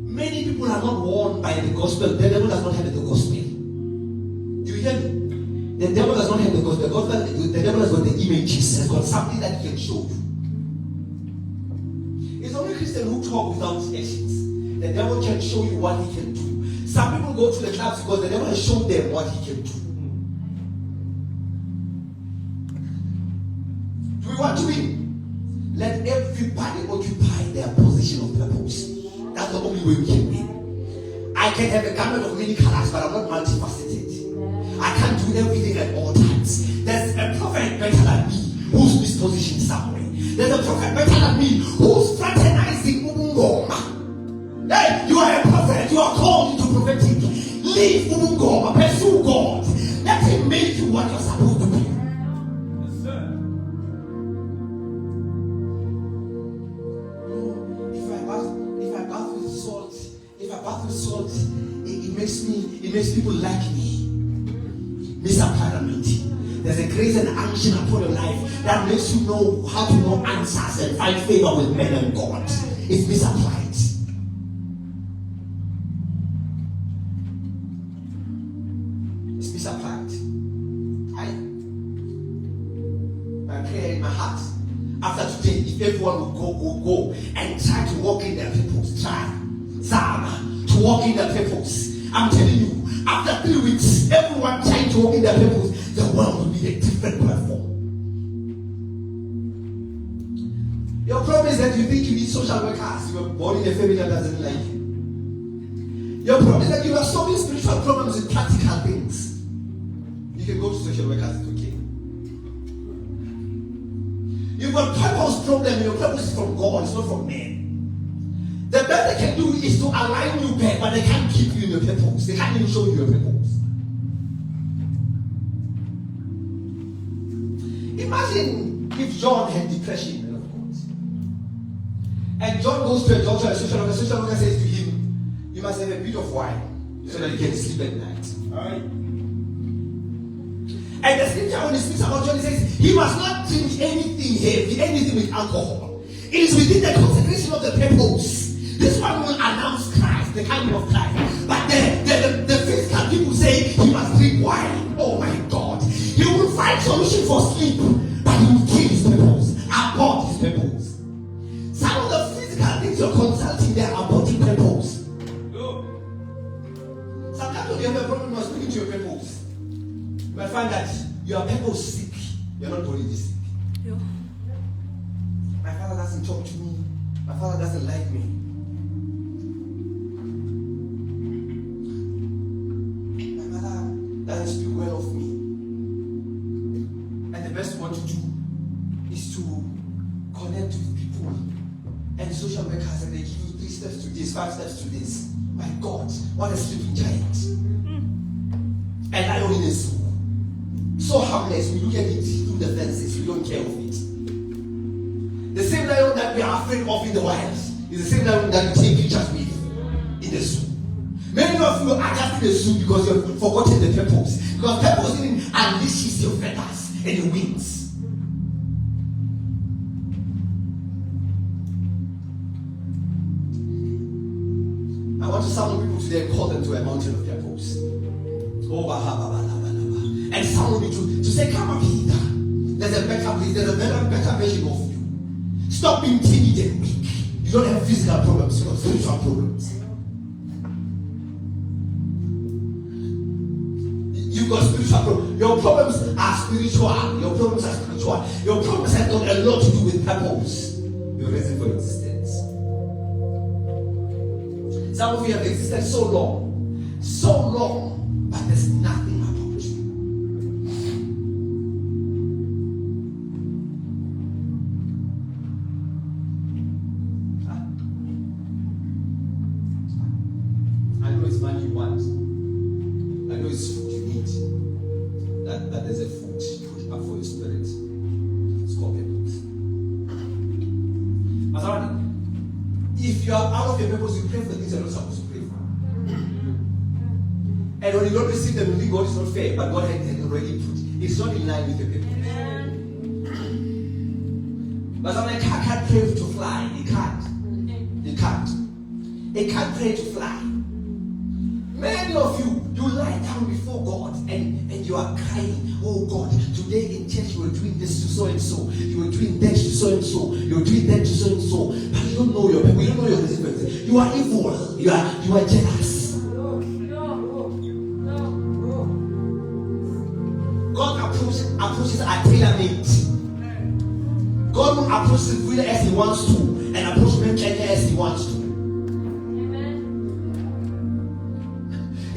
Many people are not warned by the gospel. The devil does not have the gospel. Do you hear me? The devil does not have the gospel. The devil has got the images, has got something that he can show you. It's only Christians who talk without actions. The devil can show you what he can do. Some people go to the clubs because the devil has shown them what he can do. Do we want to win? Let everybody occupy their position of purpose. That's the only way we can win. I can have a garment of many colors, but I'm not multifaceted. I can't do everything at all times. There's a prophet better than me who's mispositioned somewhere. There's a prophet better than me who's fraternizing Mngoma. Hey, you are a prophet. You are called into prophetic. Leave Mngoma. Pursue God. Let him make you what you're supposed to be. Yes, sir. If I bath with salt, it makes people like me. Misapplied. There's a grace and unction upon your life that makes you know how to know answers and find favor with men and God. It's misapplied. It's misapplied. My prayer in my heart after today, if everyone would go and try to walk in their purpose, try to walk in their purpose. I'm telling you, after 3 weeks, everyone trying to walk in their purpose, the world will be a different platform. Your problem is that you think you need social workers. You were born in a family that doesn't like you. Your problem is that you are solving spiritual problems with practical things. You can go to social workers, it's okay. You've got purpose problem, and your purpose is from God, it's not from men. The best they can do is to align you back, but they can't keep you in your purpose. They can't even show you your purpose. Imagine if John had depression, of course. And John goes to a doctor, a social worker says to him, you must have a bit of wine so that you can sleep at night. Alright. And the scripture, when it speaks about John, it says, he must not drink anything heavy, anything with alcohol. It is within the consecration of the purpose. This one will announce Christ, the coming of Christ. But the physical people say he must drink wine. Oh my God. He will find solution for sleep, but he will kill his purpose, abort his purpose. Some of the physical things you're consulting, they are aborting purpose. Sometimes when you have a problem, you must look into your purpose. You might find that your purpose sick. You're not already sick. My father doesn't talk to me. My father doesn't like me. Doesn't speak well of me. And the best one to do is to connect with people and social workers, and they give you 3 steps to this, 5 steps to this. My God, what a sleeping giant. A lion in a zoo. So harmless, we look at it through the fences, we don't care of it. The same lion that we are afraid of in the wild is the same lion that we take pictures with in the zoo. Many of you are just in the zoo because you have forgotten the purpose. Because purpose didn't unleashes your feathers and your wings. I want to summon people today and call them to a mountain of purpose. And summon me to say, come up here. There's a better place, there's a better version of you. Stop being timid and weak. You don't have physical problems, you have spiritual problems. You've got spiritual problems. Your problems are spiritual. Your problems are spiritual. Your problems have got a lot to do with purpose. Your reason for existence. Some of you have existed so long, but there's nothing about you. it's money you want. I know it's food you need. But there's a food put up for your spirit. It's called purpose. But if you are out of your purpose, you pray for things you're not supposed to pray for. And when you don't receive them, you think God is not fair, but God has already put. It's not in line with your purpose. But a car can't pray to fly. It can't. It can't. It can't pray to fly. Many of you lie down before God and you are crying, oh God, today in church you were doing this to so and so, you were doing that to so and so, you were doing that to so and so, but you don't know your people, you don't know your resistance. You are evil, you are jealous. God approaches are tailor-made. God will approach Sivuyile as He wants to, and approach Mngomezulu as He wants to.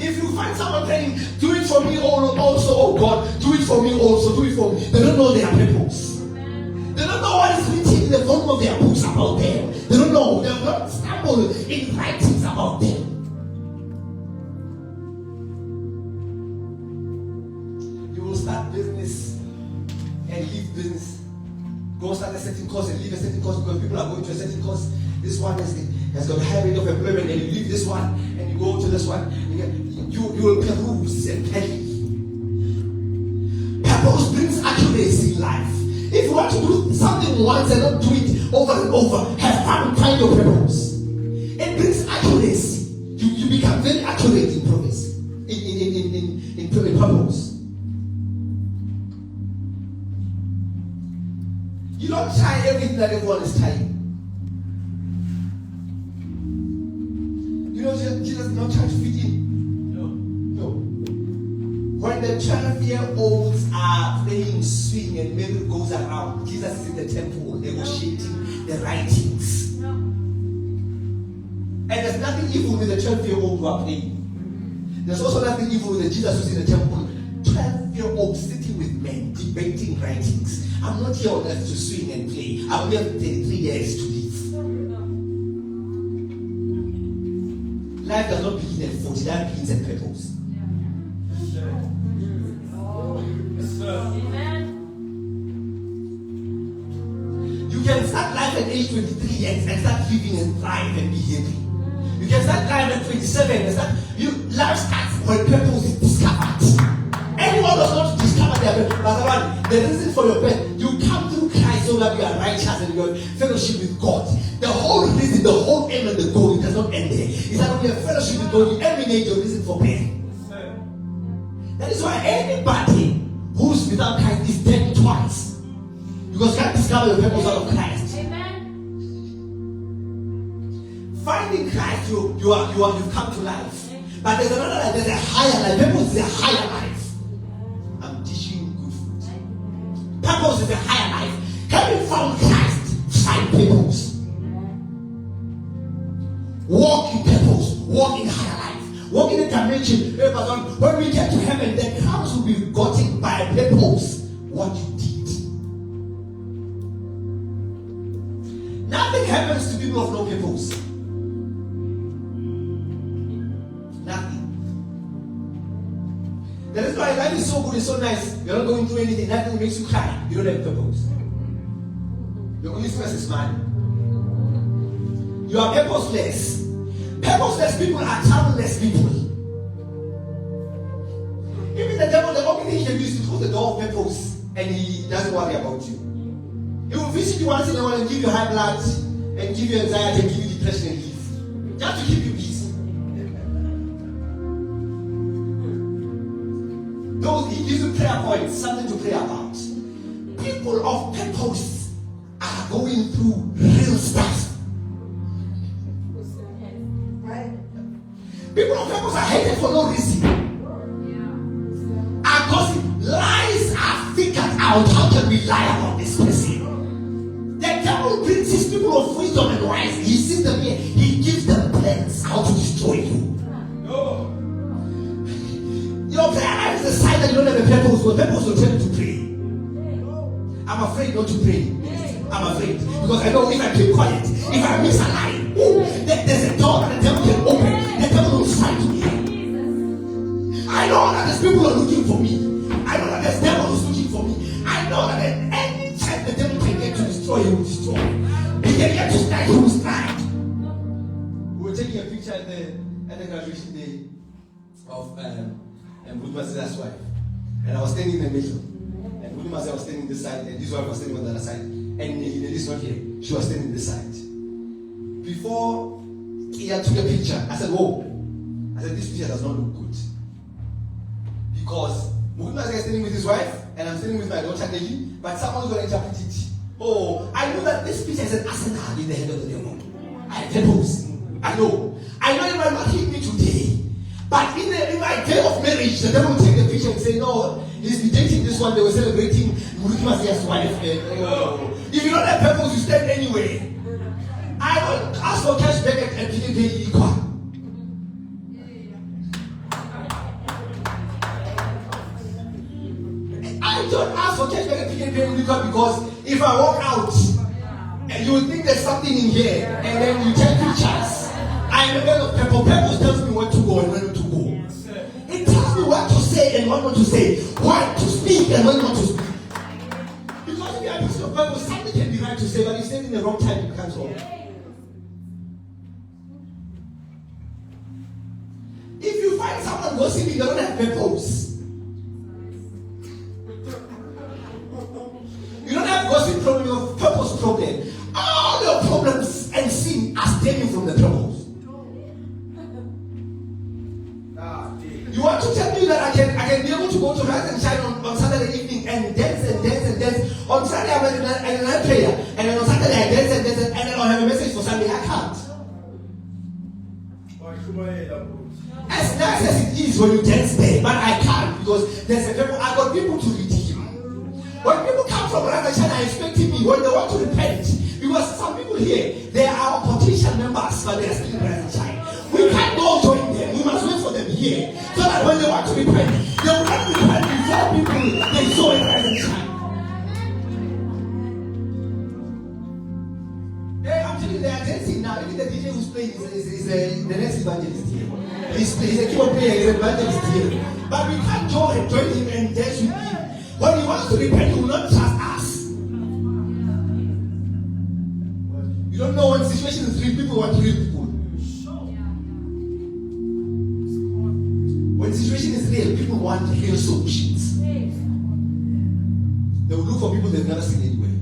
If you find someone praying, do it for me also, oh God, do it for me also, do it for me. They don't know their purpose. They don't know what is written in the volume of their books about them. They don't know. They have not stumbled in writings about them. You will start business and leave business. Go start a certain course and leave a certain course because people are going to a certain course. This one has got a high rate of employment, and you leave this one and you go to this one. You will peruse and penny. Purpose brings accuracy in life. If you want to do something once and not do it over and over, have fun, find your purpose. It brings accuracy. You become very accurate in purpose. In purpose. You don't try everything that everyone is trying. You know, Jesus is not trying to fit in. No. When the 12-year-olds are playing swing and Mary goes around, Jesus is in the temple negotiating the writings. And there's nothing evil with the 12-year-old who are playing. There's also nothing evil with the Jesus who's in the temple. 12-year-old sitting with men, debating writings. I'm not here on earth to swing and play. I'm here 3 years to live. Life does not begin at 40, that begins at purpose. You can start life at age 23 and start living and thrive and be happy. You can start life at 27 and life starts when purpose is discovered. Anyone does not discover their purpose. The reason for your birth, you come through Christ so that you are righteous and you have fellowship with God. The whole reason, the whole aim and the goal, it does not end there. It's that when you have fellowship with God, you eliminate your reason for birth. That is why anybody who's without Christ is dead twice. Because you can't discover your purpose out of Christ. Amen. Finding Christ, you've come to life. But there's another life, there's a higher life. Purpose is a higher life. I'm teaching you good food. Purpose is a higher life. Having found Christ, find purpose. Walk in purpose. Walk in higher life. Walk in a dimension. When we get to heaven, the crowns will be gotten by a purpose. What you did. Nothing happens to people of no purpose. Nothing. That is why life is so good, it's so nice. You're not going through anything, nothing makes you cry. You don't have purpose. Your only stress is money. You are purposeless. Purposeless people are childless people. Even the devil, the only thing he can do is to close the door of purpose, and he doesn't worry about you. He will visit you once in a while and give you high blood, and give you anxiety, and give you depression and leave. Just to keep you busy. He gives you prayer points, something to pray about. People of purpose are going through real stuff. People of purpose are hated for no reason. Are gossip. Lies are figured out. How can we lie about this person? The devil brings his people of wisdom and wise. He sees them here. He gives them plans how to destroy you. No. Your prayer life is the sign that you don't have a purpose. Your purpose will tell you to pray. I'm afraid not to pray. I'm afraid. Because I know if I keep quiet, if I miss a line, there's a door that the devil can open. The devil will fight me. at the graduation day of Mngomezulu's wife. And I was standing in the middle. And Mngomezulu was standing this side, and his wife was standing on the other side. And this not here. She was standing this side. Before he had took a picture, I said, "Whoa!" I said, "This picture does not look good." Because Mngomezulu is standing with his wife, and I'm standing with my daughter Nelly, but someone's going to interpret it. Oh, I know that this picture is an arsenal in the head of the devil. I purpose. I know it might not hit me today. But in my day of marriage, the devil will take the picture and say, "No, he's dating this one." They were celebrating Mngomezulu's wife. If you don't have purpose, you stand anyway. I don't ask for cash back at PK equal. I don't ask for cash back at PK equal because if I walk out, and you will think there's something in here, and then you take pictures. I am a man of purpose. Purpose tells me what to go and when not to go. It tells me what to say and what not to say, what to speak and when not to speak. Because if you are a person of purpose, something can be right to say, but you say it in the wrong time, it becomes wrong. If you find someone gossiping, they don't have purpose. You don't have gossip problem, you have purpose problem. All your problems and sin are stemming from the purpose. You want to tell me that I can be able to go to Rise and Shine on Saturday evening and dance and dance and dance. On Sunday I'm in a prayer, and then on Saturday I dance and dance and then I'll have a message for Sunday. I can't. As nice as it is when you dance there, but I can't because there's a people. I got people to redeem. When people come from Rise and Shine, I expect me when they want to repent. Because some people here, they are our potential members, but they are still in Rise and Shine. We can't go join them. We must wait for them here. So that when they want to repent, they will not repent before people they saw in Rise and Shine. Hey, I'm telling you, they are dancing now. Even the DJ who's playing is the next evangelist here. He's a keyboard player, he's an evangelist here. But we can't join him and dance with him. When he wants to repent, he will not trust us. You don't know when the situation is real, people want to real people. When the situation is real, people want real solutions. They will look for people they've never seen anywhere.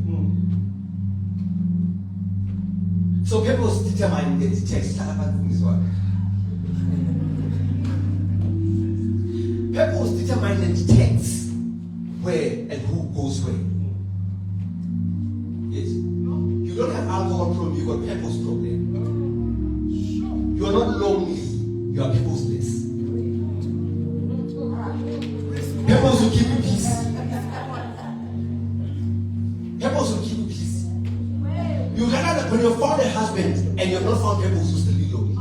So people determine the text. People determine the text where and who goes where. Yes. You don't have alcohol problem, you got purpose problem. You are not lonely, you are purposeless. Purpose will keep you peace. Purpose will keep you peace. You rather when you found a husband and you have not found purpose, you still be lonely.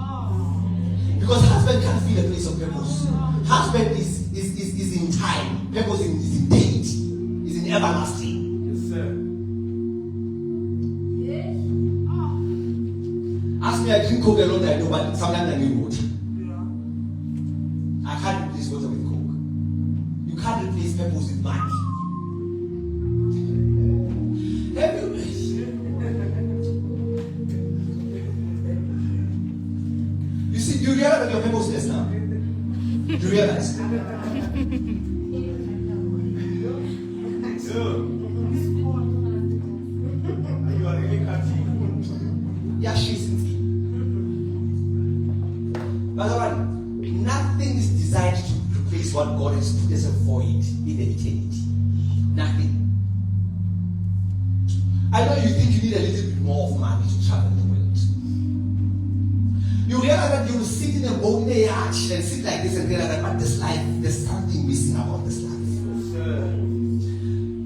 Because husband can't feel a place of purpose. Husband is in time. Purpose is in date. Is in everlasting. Yes, sir. Ask me, I drink Coke alone, I know, but sometimes I need water. I can't replace water with Coke. You can't replace purpose with money. You see, do you realize that your purpose is now? Do you realize? Yeah, she's in. By the way, nothing is designed to replace what God has put as a void in eternity. Nothing. I know you think you need a little bit more of money to travel the world. You realize that you will sit in a boat in a yacht and sit like this and realize that, but this life, there's something missing about this life.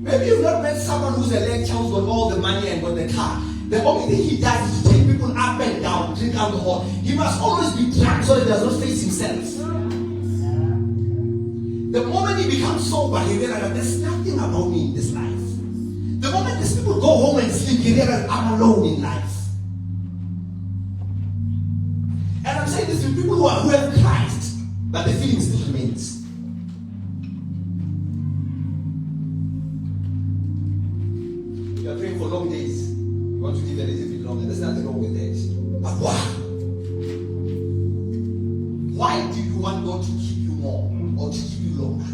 Maybe you've not met someone who's a lecturer who's got all the money and got the car. The only thing he does is to take people up and down, drink alcohol. He must always be drunk so he does not face himself. The moment he becomes sober, he realizes that there's nothing about me in this life. The moment these people go home and sleep, he realizes I'm alone in life. And I'm saying this to people who have Christ, but the feeling still remains. You are praying for long days. You want to live a little bit longer. There's nothing wrong with that. But why? Why do you want God to keep you more or to keep you longer?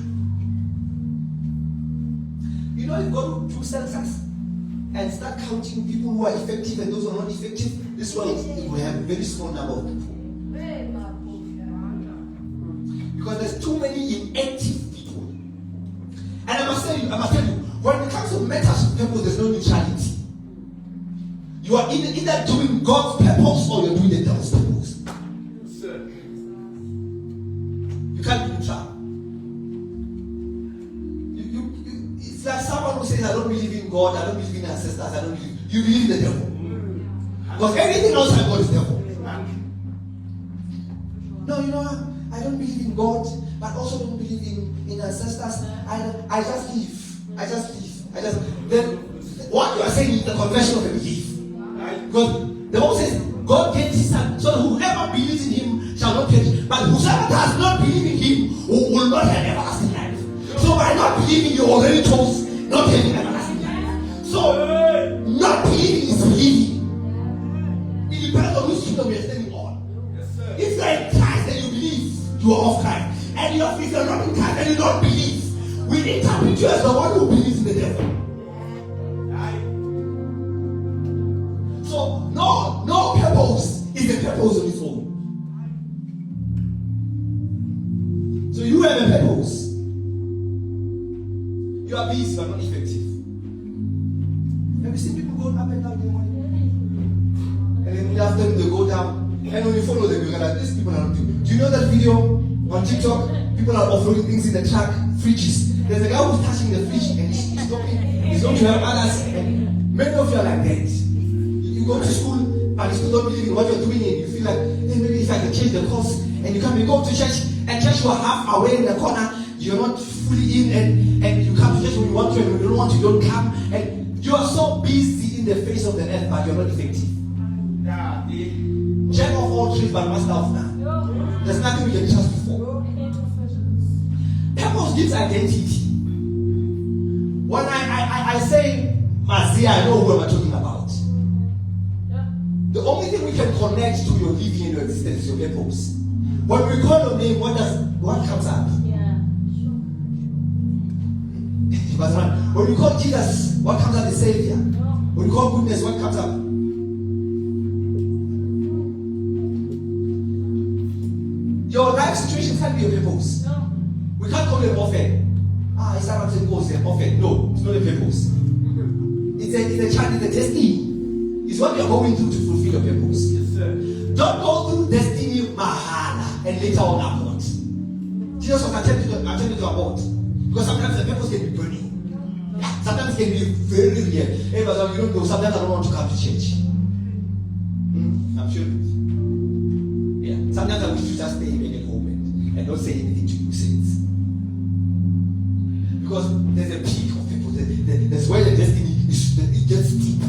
You know, if God will do census and start counting people who are effective and those who are not effective, this world it will have a very small number of people. Because there's too many inactive people. And I must tell you, when it comes to matters of purpose, there's no neutrality. You are either doing God's purpose or you're doing the devil's purpose. You can't be neutral. It's like someone who says, I don't believe in God, I don't believe in ancestors, I don't believe. You believe in the devil. Because everything outside God is devil. No, you know what? I don't believe in God, but also don't believe in ancestors. I just live. Then what you are saying is the confession of a belief. Because the Bible says God gave his son, so that whoever believes in him shall not perish. But whoever does not believe in him will not have everlasting life. So by not believing, you already chose not having everlasting life. So not believing is believing. It depends on which kingdom you're standing on. If you're in Christ and you believe, you are of Christ. And if you're not in Christ and you don't believe, we interpret you as the one who believes in the devil. So no purpose is a purpose on its own. So you have a purpose. You are busy but not effective. Have you seen people going up and down their money? And then in the afternoon they go down. And when you follow them, you're like, these people are not doing. Do you know that video on TikTok? People are offloading things in the truck, fridges. There's a guy who's touching the fridge and he's stopping. He's going to help others. And many of you are like that. You go to school, but you still don't believe in what you're doing, and you feel like, hey, maybe if I can change the course, and you go to church, and church you are half away in the corner, you're not fully in, and you come to church when you want to, and when you don't want to, you don't come, and you are so busy in the face of the earth, but you're not effective. Jack of all trades, but master of none. There's nothing we can trust before. Purpose gives identity. When I say Mazia, I know who I'm talking about. The only thing we can connect to your living and your existence is your purpose. When we call your name, what comes up? When we call Jesus, what comes up? The Savior. When we call goodness, what comes up? Your life situation can't be your purpose. No. We can't call it an orphan. It's not a purpose, an orphan. No, it's not a purpose. It's a child, it's a destiny. It's what you're going through to fulfill your purpose. Yes, sir. Don't go through destiny mahala and later on abort. Jesus was attempting to abort. Because sometimes the purpose can be burning. Sometimes it can be very real. Hey, but you don't know, sometimes I don't want to come to church. I'm sure. Yeah. Sometimes I wish to just stay in home and not say anything to you since. Because there's a peak of people. That's where the destiny is. It gets deep.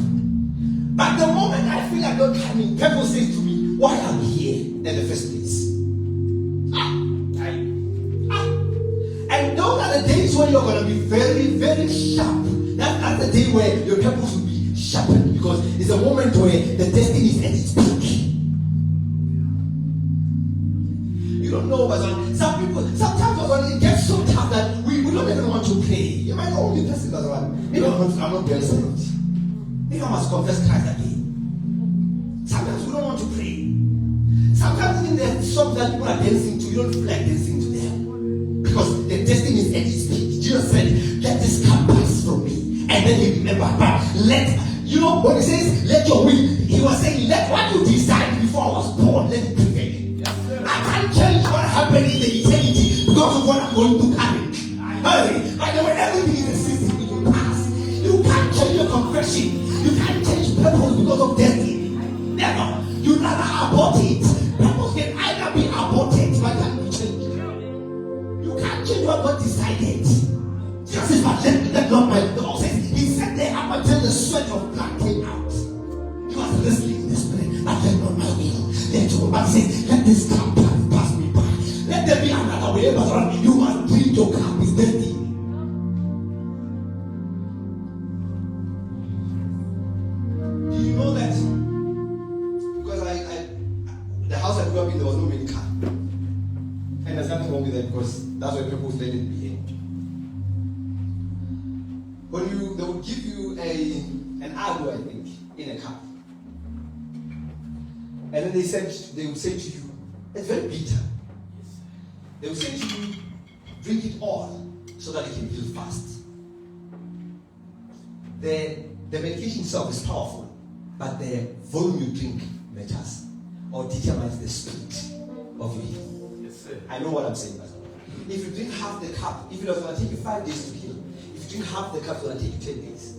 But the moment I feel like not coming, people say to me, why am I here in the first place? And those are the days when you're going to be very, very sharp. That's the day where your purpose will be sharpened, because it's a moment where the destiny is at its peak. You don't know, but some people, sometimes it gets so tough that we don't even want to pray. You might only person that's one. Maybe I'm not very saved. Maybe I must confess Christ again. Sometimes we don't want to pray. Sometimes even the songs that people are dancing to, you don't feel like dancing to them. Because the destiny is at its peak. Jesus said, let this cup pass from me. And then he remembered, but when he says, let your will, he was saying, let what you designed before I was born, let it prevail. I can't change what happened in the eternity because of what I'm going to happen. Hey, by the way, everything is a system in your past. You can't change your confession. You can't change purpose because of destiny. Never. You never abort it. Purpose can either be aborted, but can be changed. You can't change what God decided. Jesus says, but let not my Lord says, he said there up until the sweat of blood came out. He was listening in the spirit, but let not my will. Let your body say, let this cup pass me by. Let there be another way, but you must drink your cup with destiny. Do you know that? Because the house I grew up in, there was no mini car. because that's where purpose let it be in. They would give you an agua, I think, in a cup. And then they would say to you, it's very bitter. They would say to you, drink it all so that it can heal fast. The medication itself is powerful, but the volume you drink matters or determines the speed of your healing. Yes, sir. I know what I'm saying, Pastor. If you drink half the cup, if it was going to take you 5 days to heal, if you drink half the cup, it's going to take you 10 days.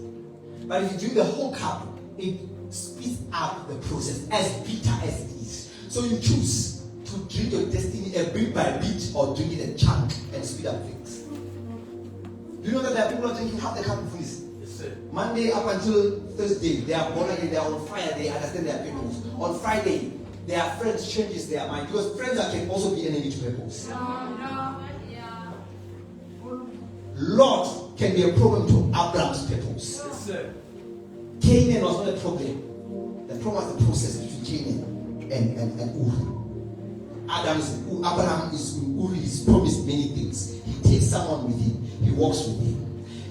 But if you drink the whole cup, it speeds up the process as bitter as it is. So you choose to drink your destiny a bit by bit or drink it a chunk and speed up things. Do you know that there are people who are drinking half the cup of this? Yes, sir. Monday up until Thursday, they are born again, they are on fire, they understand their purpose. On Friday, their friends changes their mind because friends can also be enemy to purpose. Lot can be a problem to Abraham's purpose. Yes, sir. Canaan was not a problem. The problem was the process between Canaan and Uri. Abraham is Uri. He's promised many things. He takes someone with him. He walks with him.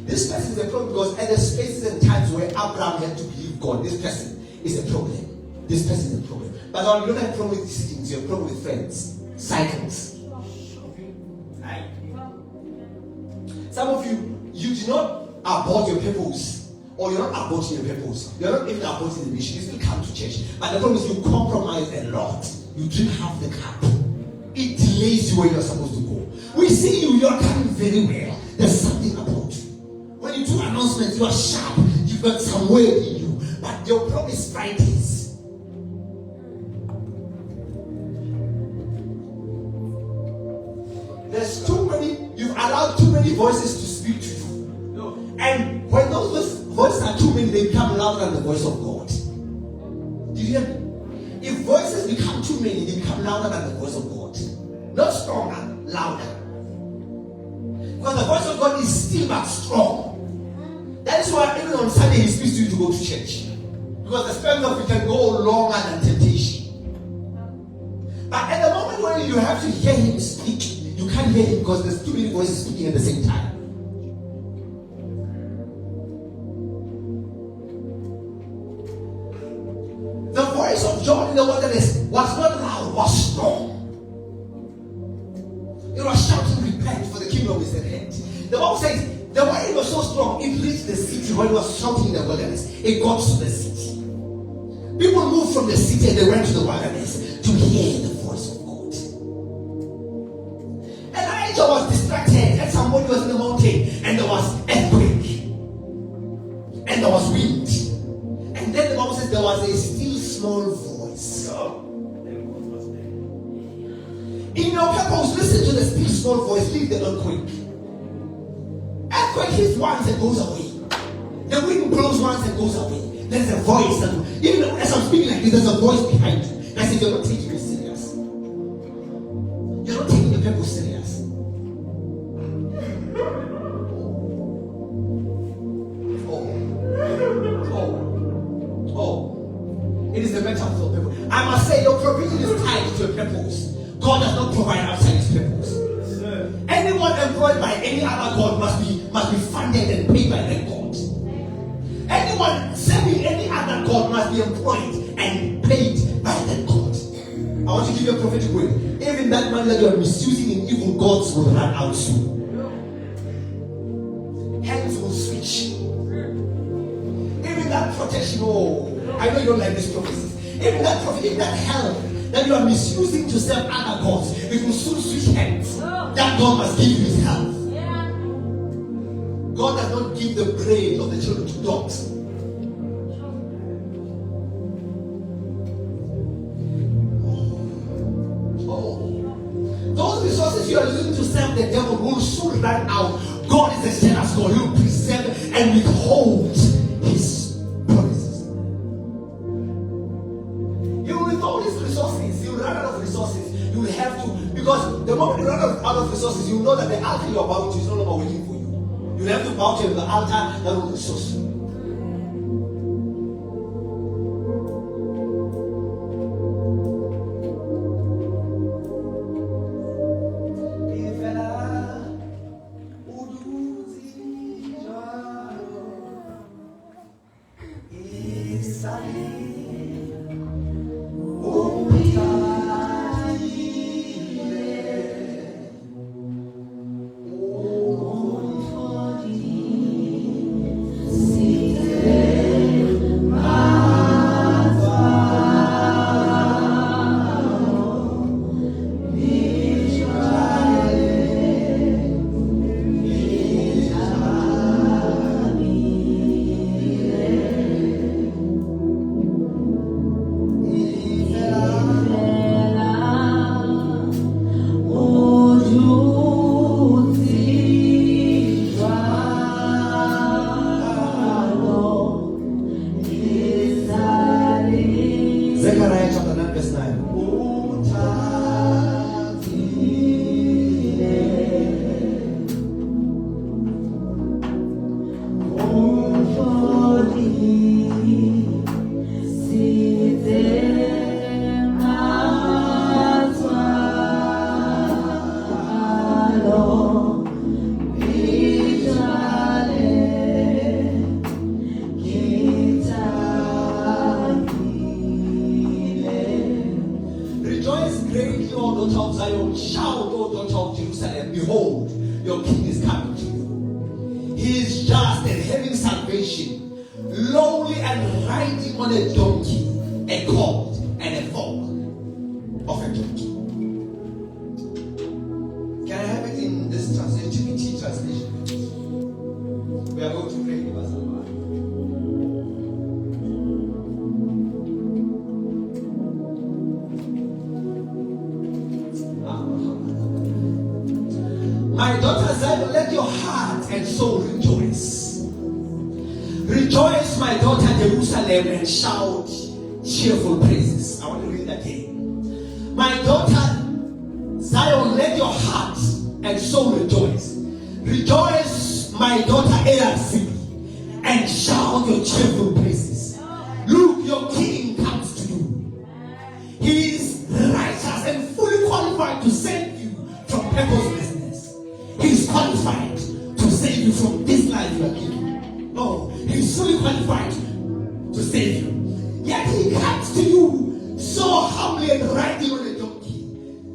This person is a problem because at the spaces and times where Abraham had to believe God, this person is a problem. This person is a problem. But you don't have a problem with these things. You have a problem with friends, cycles. Some of you do not abort your purpose, or you're not aborting your purpose. You're not even aborting the mission. You still come to church. But the problem is you compromise a lot. You drink half the cup. It delays you where you're supposed to go. We see you're coming very well. There's something about you. When you do announcements, you are sharp. You've got some word in you. But your problem is Fridays. There's too many, you've allowed too many voices to speak to you. No. And when those voices are too many, they become louder than the voice of God. Did you hear me? If voices become too many, they become louder than the voice of God. Not stronger, louder. Because the voice of God is still but strong. That is why even on Sunday he speaks to you to go to church. Because the strength of it can go longer than temptation. But at the moment when you have to hear him speak, you can't hear him because there's too many voices speaking at the same time. The voice of John in the wilderness was not loud, was strong. It was shouting, repent, for the kingdom is at hand. The Bible says, the word was so strong, it reached the city when it was shouting in the wilderness. It got to the city. People moved from the city and they went to the wilderness to hear the voice of God. Elijah was distracted and somebody was in the mountain and there was earthquake and there was wind. And then the Bible says there was a still small voice. In your purpose, listen to the still small voice, leave the earthquake. Earthquake hits once and goes away. The wind blows once and goes away. There's a voice, and even as I'm speaking like this, there's a voice behind you that says you're not taking it serious. You're not taking your purpose serious. It is the metaphor of people. I must say your provision is tied to your purpose. God does not provide outside his purpose. Anyone employed by any other God must be funded and paid by that God. Anyone serving any other God must be employed and paid by that God. I want to give you a prophetic word. Even that money that you are misusing in evil gods will run out soon. Hands will switch. Even that protection, I know you don't like this prophecy. Even that prophet, even that help that you are misusing to serve other gods, it will soon switch hands. That God must give you his help. God does not give the brain of the children to dogs. Those resources you are using to serve the devil will soon run out. God is a generous God. He will preserve and withhold his promises. He will withhold his resources. You will run out of resources. You will have to, because the moment you run out of resources, you know that the altar you are bowing to is no longer waiting for you. You have to bow to the altar that will resource you. If an O daughter of Jerusalem, behold, your king is coming to you. He is just and having salvation, lowly and riding on a donkey, a colt and a foal of a donkey. Can I have it in this translation, GPT translation? We are going to pray in verse number 1. My daughter Zion, let your heart and soul rejoice. Rejoice, my daughter Jerusalem, and shout cheerful praises. I want to read that again. My daughter Zion, let your heart and soul rejoice. Rejoice, my daughter ARC, and shout your cheerful praises. Look, your king comes to you. He is righteous and fully qualified to save you from purposelessness. He is qualified to save you from this life you are living. No, he is fully qualified to save you. Yet he comes to you so humbly and riding on a donkey,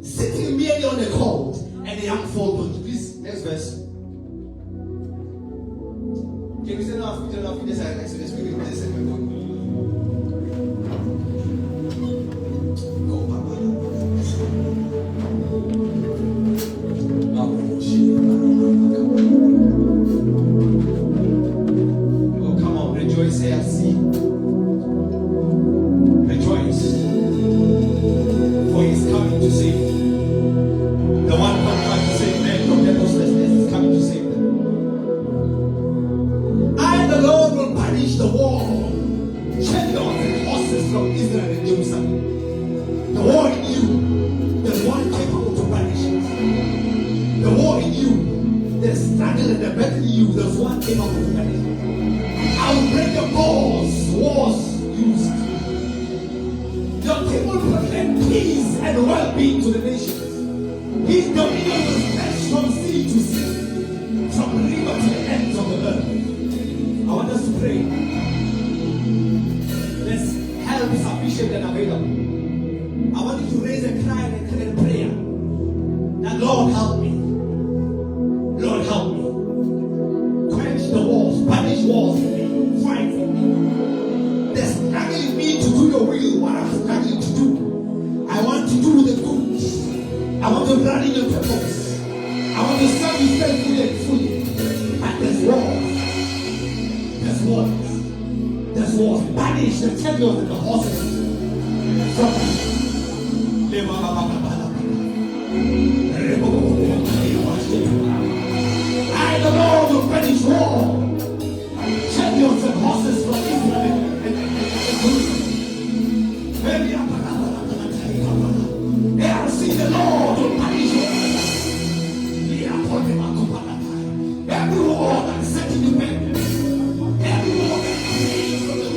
sitting merely on a colt and a young foal donkey. Please, next verse. Can we say now? We don't have this. Exodus. We read this and we're going. Go, Papa. Oh, come on, rejoice, ARC. Rejoice, for he is coming to save you. The one qualified to save men from purposelessness is coming to save them. I, the Lord, will punish the war, chariots and horses from Israel and Jerusalem. The war in you, there's one capable to punish it. The war in you, the struggle and the battle in you, there's one capable to punish it. I will break the wars used. Your people proclaim peace and well-being to the nations. His dominion will stretch from sea to sea, from river to the ends of the earth. I want us to pray. Let's help is sufficient and available. I want you to raise a cry and a prayer. That Lord help me. Lord help me. Quench the wars, punish wars for me, fight for me. There's nothing in me to do your will, what I'm struggling to do. I want to do the good. I want to run in your purpose. I want to serve you faithfully and fully. But there's wars. There's wars. There's wars. Banish the chariots and the horses from me. I, the Lord, will banish war. Chariots and horses from Israel and Jerusalem. I see the Lord will punish you. Every war that is set in the way, every war that is from the way.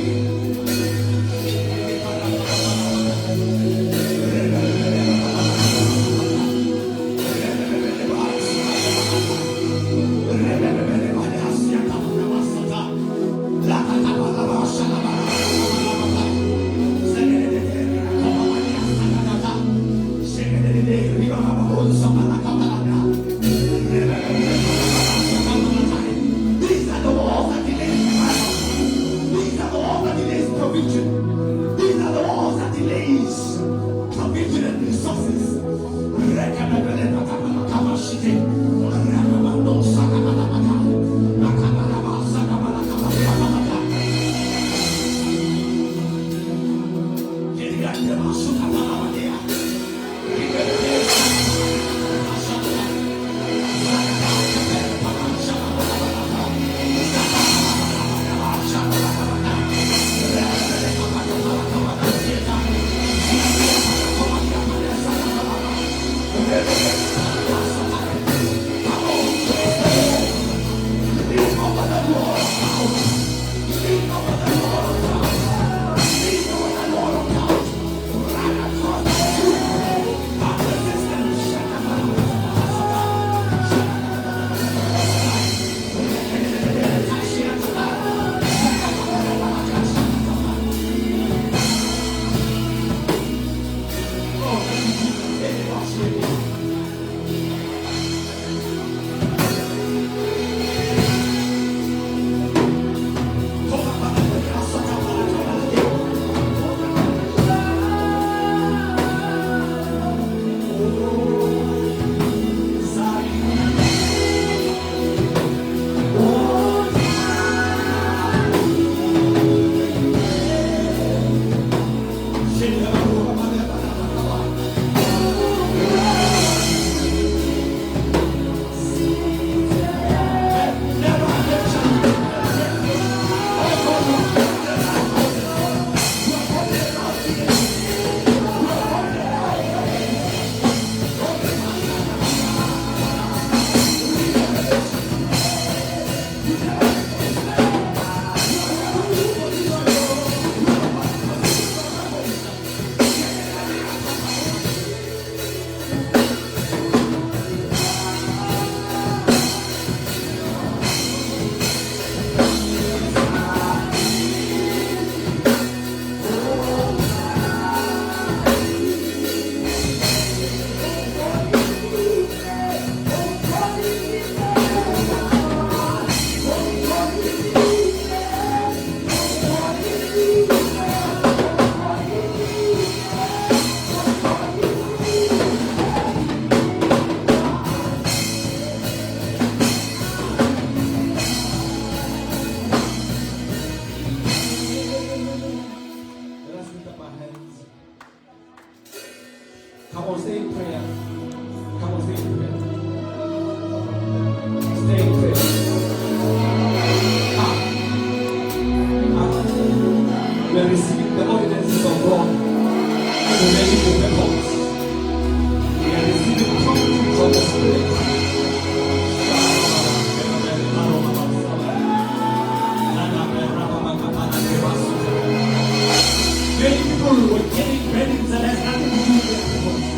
Many people were getting weddings that has nothing to do with their divorce.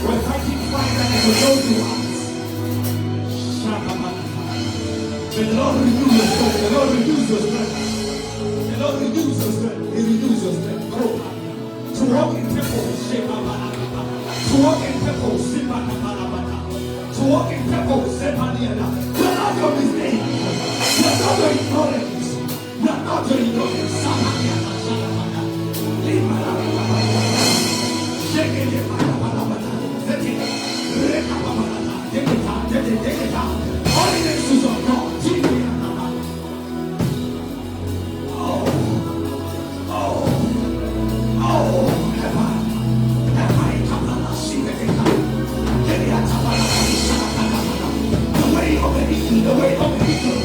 We're fighting fire that has no nuance. May the Lord renew your strength. The Lord renews your strength. The Lord renews your strength. He renews your strength. Grow. To walk in purpose. To walk in purpose. To walk in purpose. We are not your mistake. We are not your ignorance. We are not your ignorance. Holiness is of God. The way of the eagle, the way of the eagle.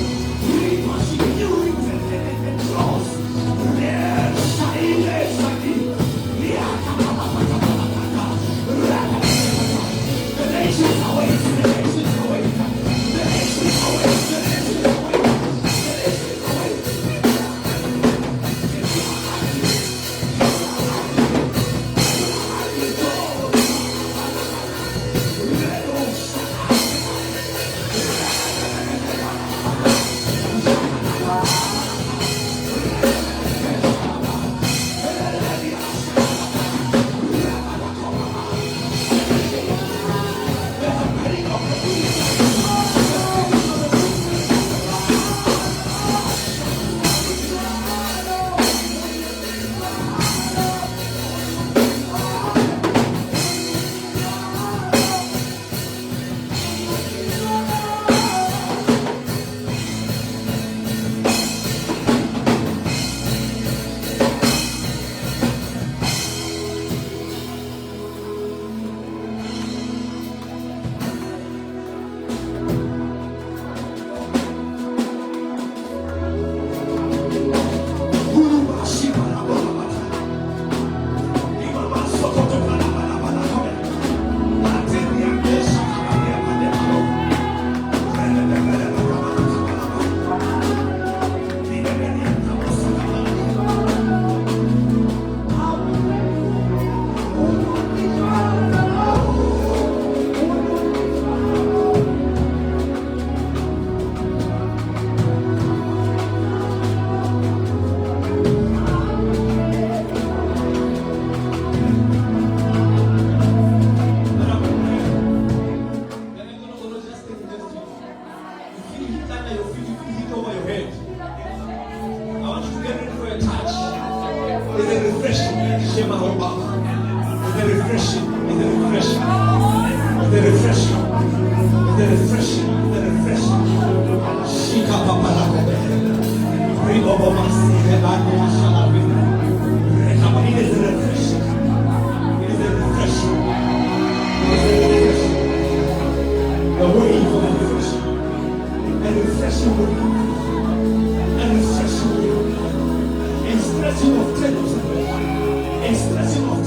Expression of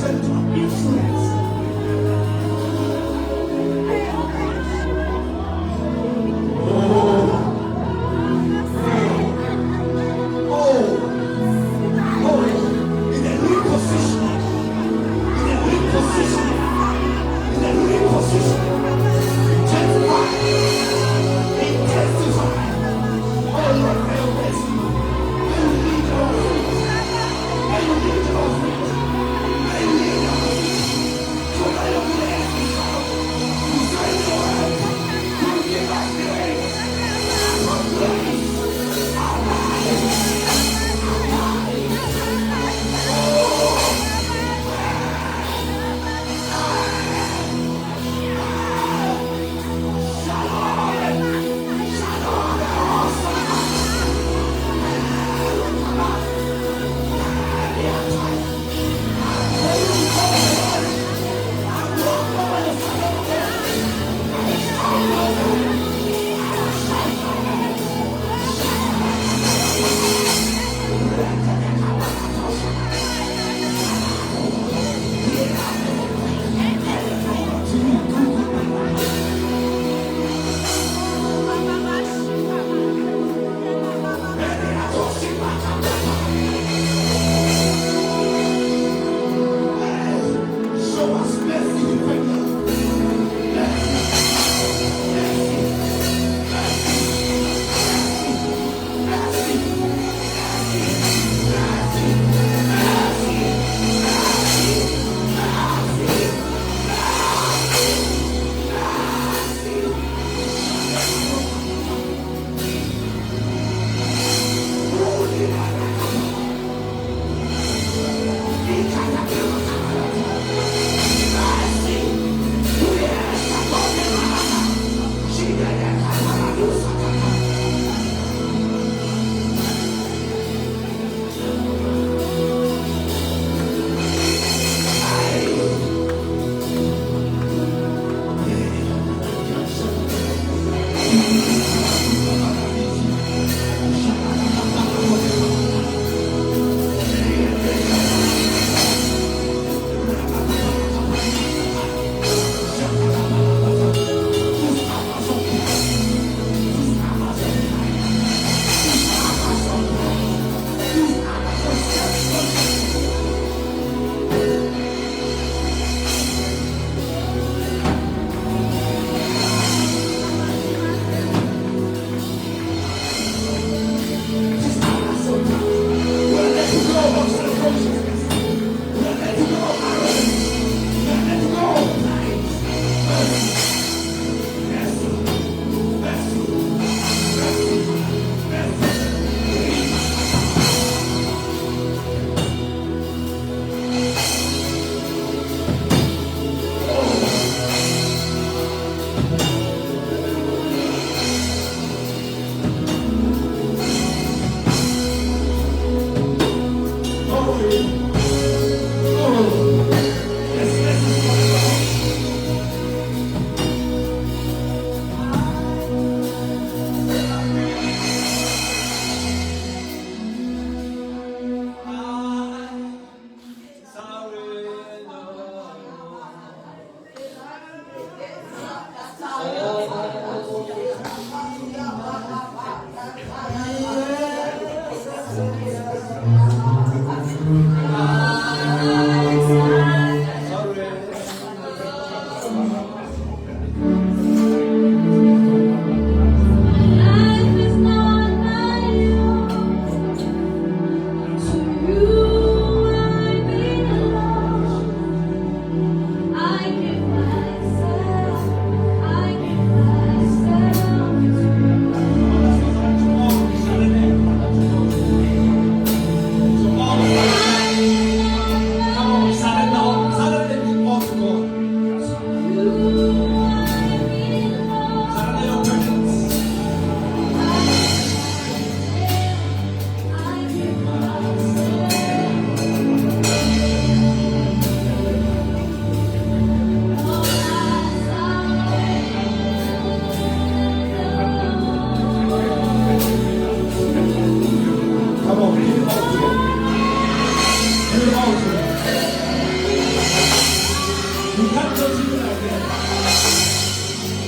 influence.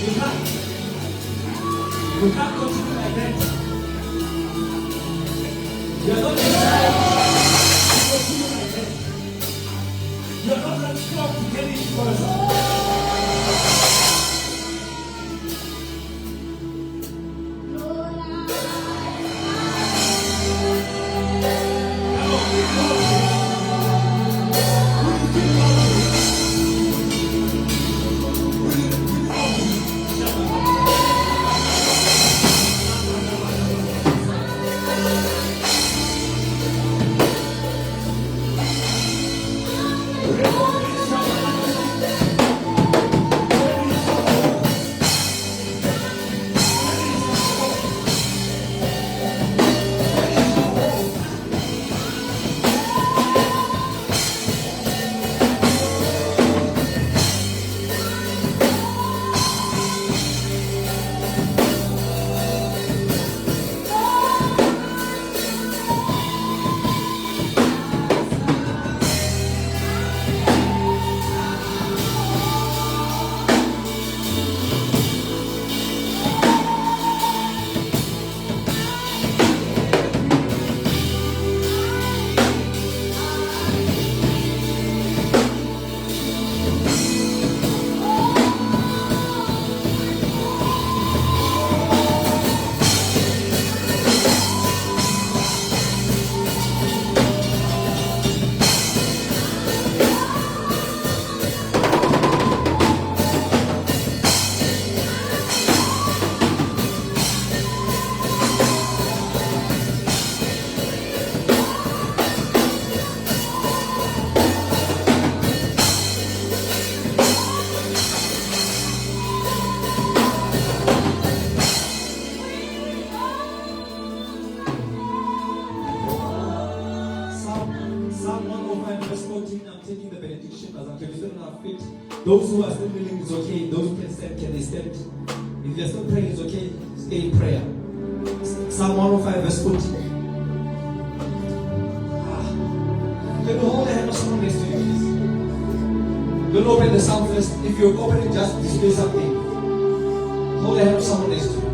You can't continue like that. You are not designed to continue like that. You are not that strong to get it first. Psalm 105 verse 14, I'm taking the benediction as I'm taking on our feet. Those who are still kneeling, it's okay. Those who can stand, can they stand? If you're still praying, it's okay. Stay in prayer. Psalm 105 verse 14. Can you hold the hand of someone next to you, please? Don't open the psalm first. If you're opening, just display something. Hold the hand of someone next to you.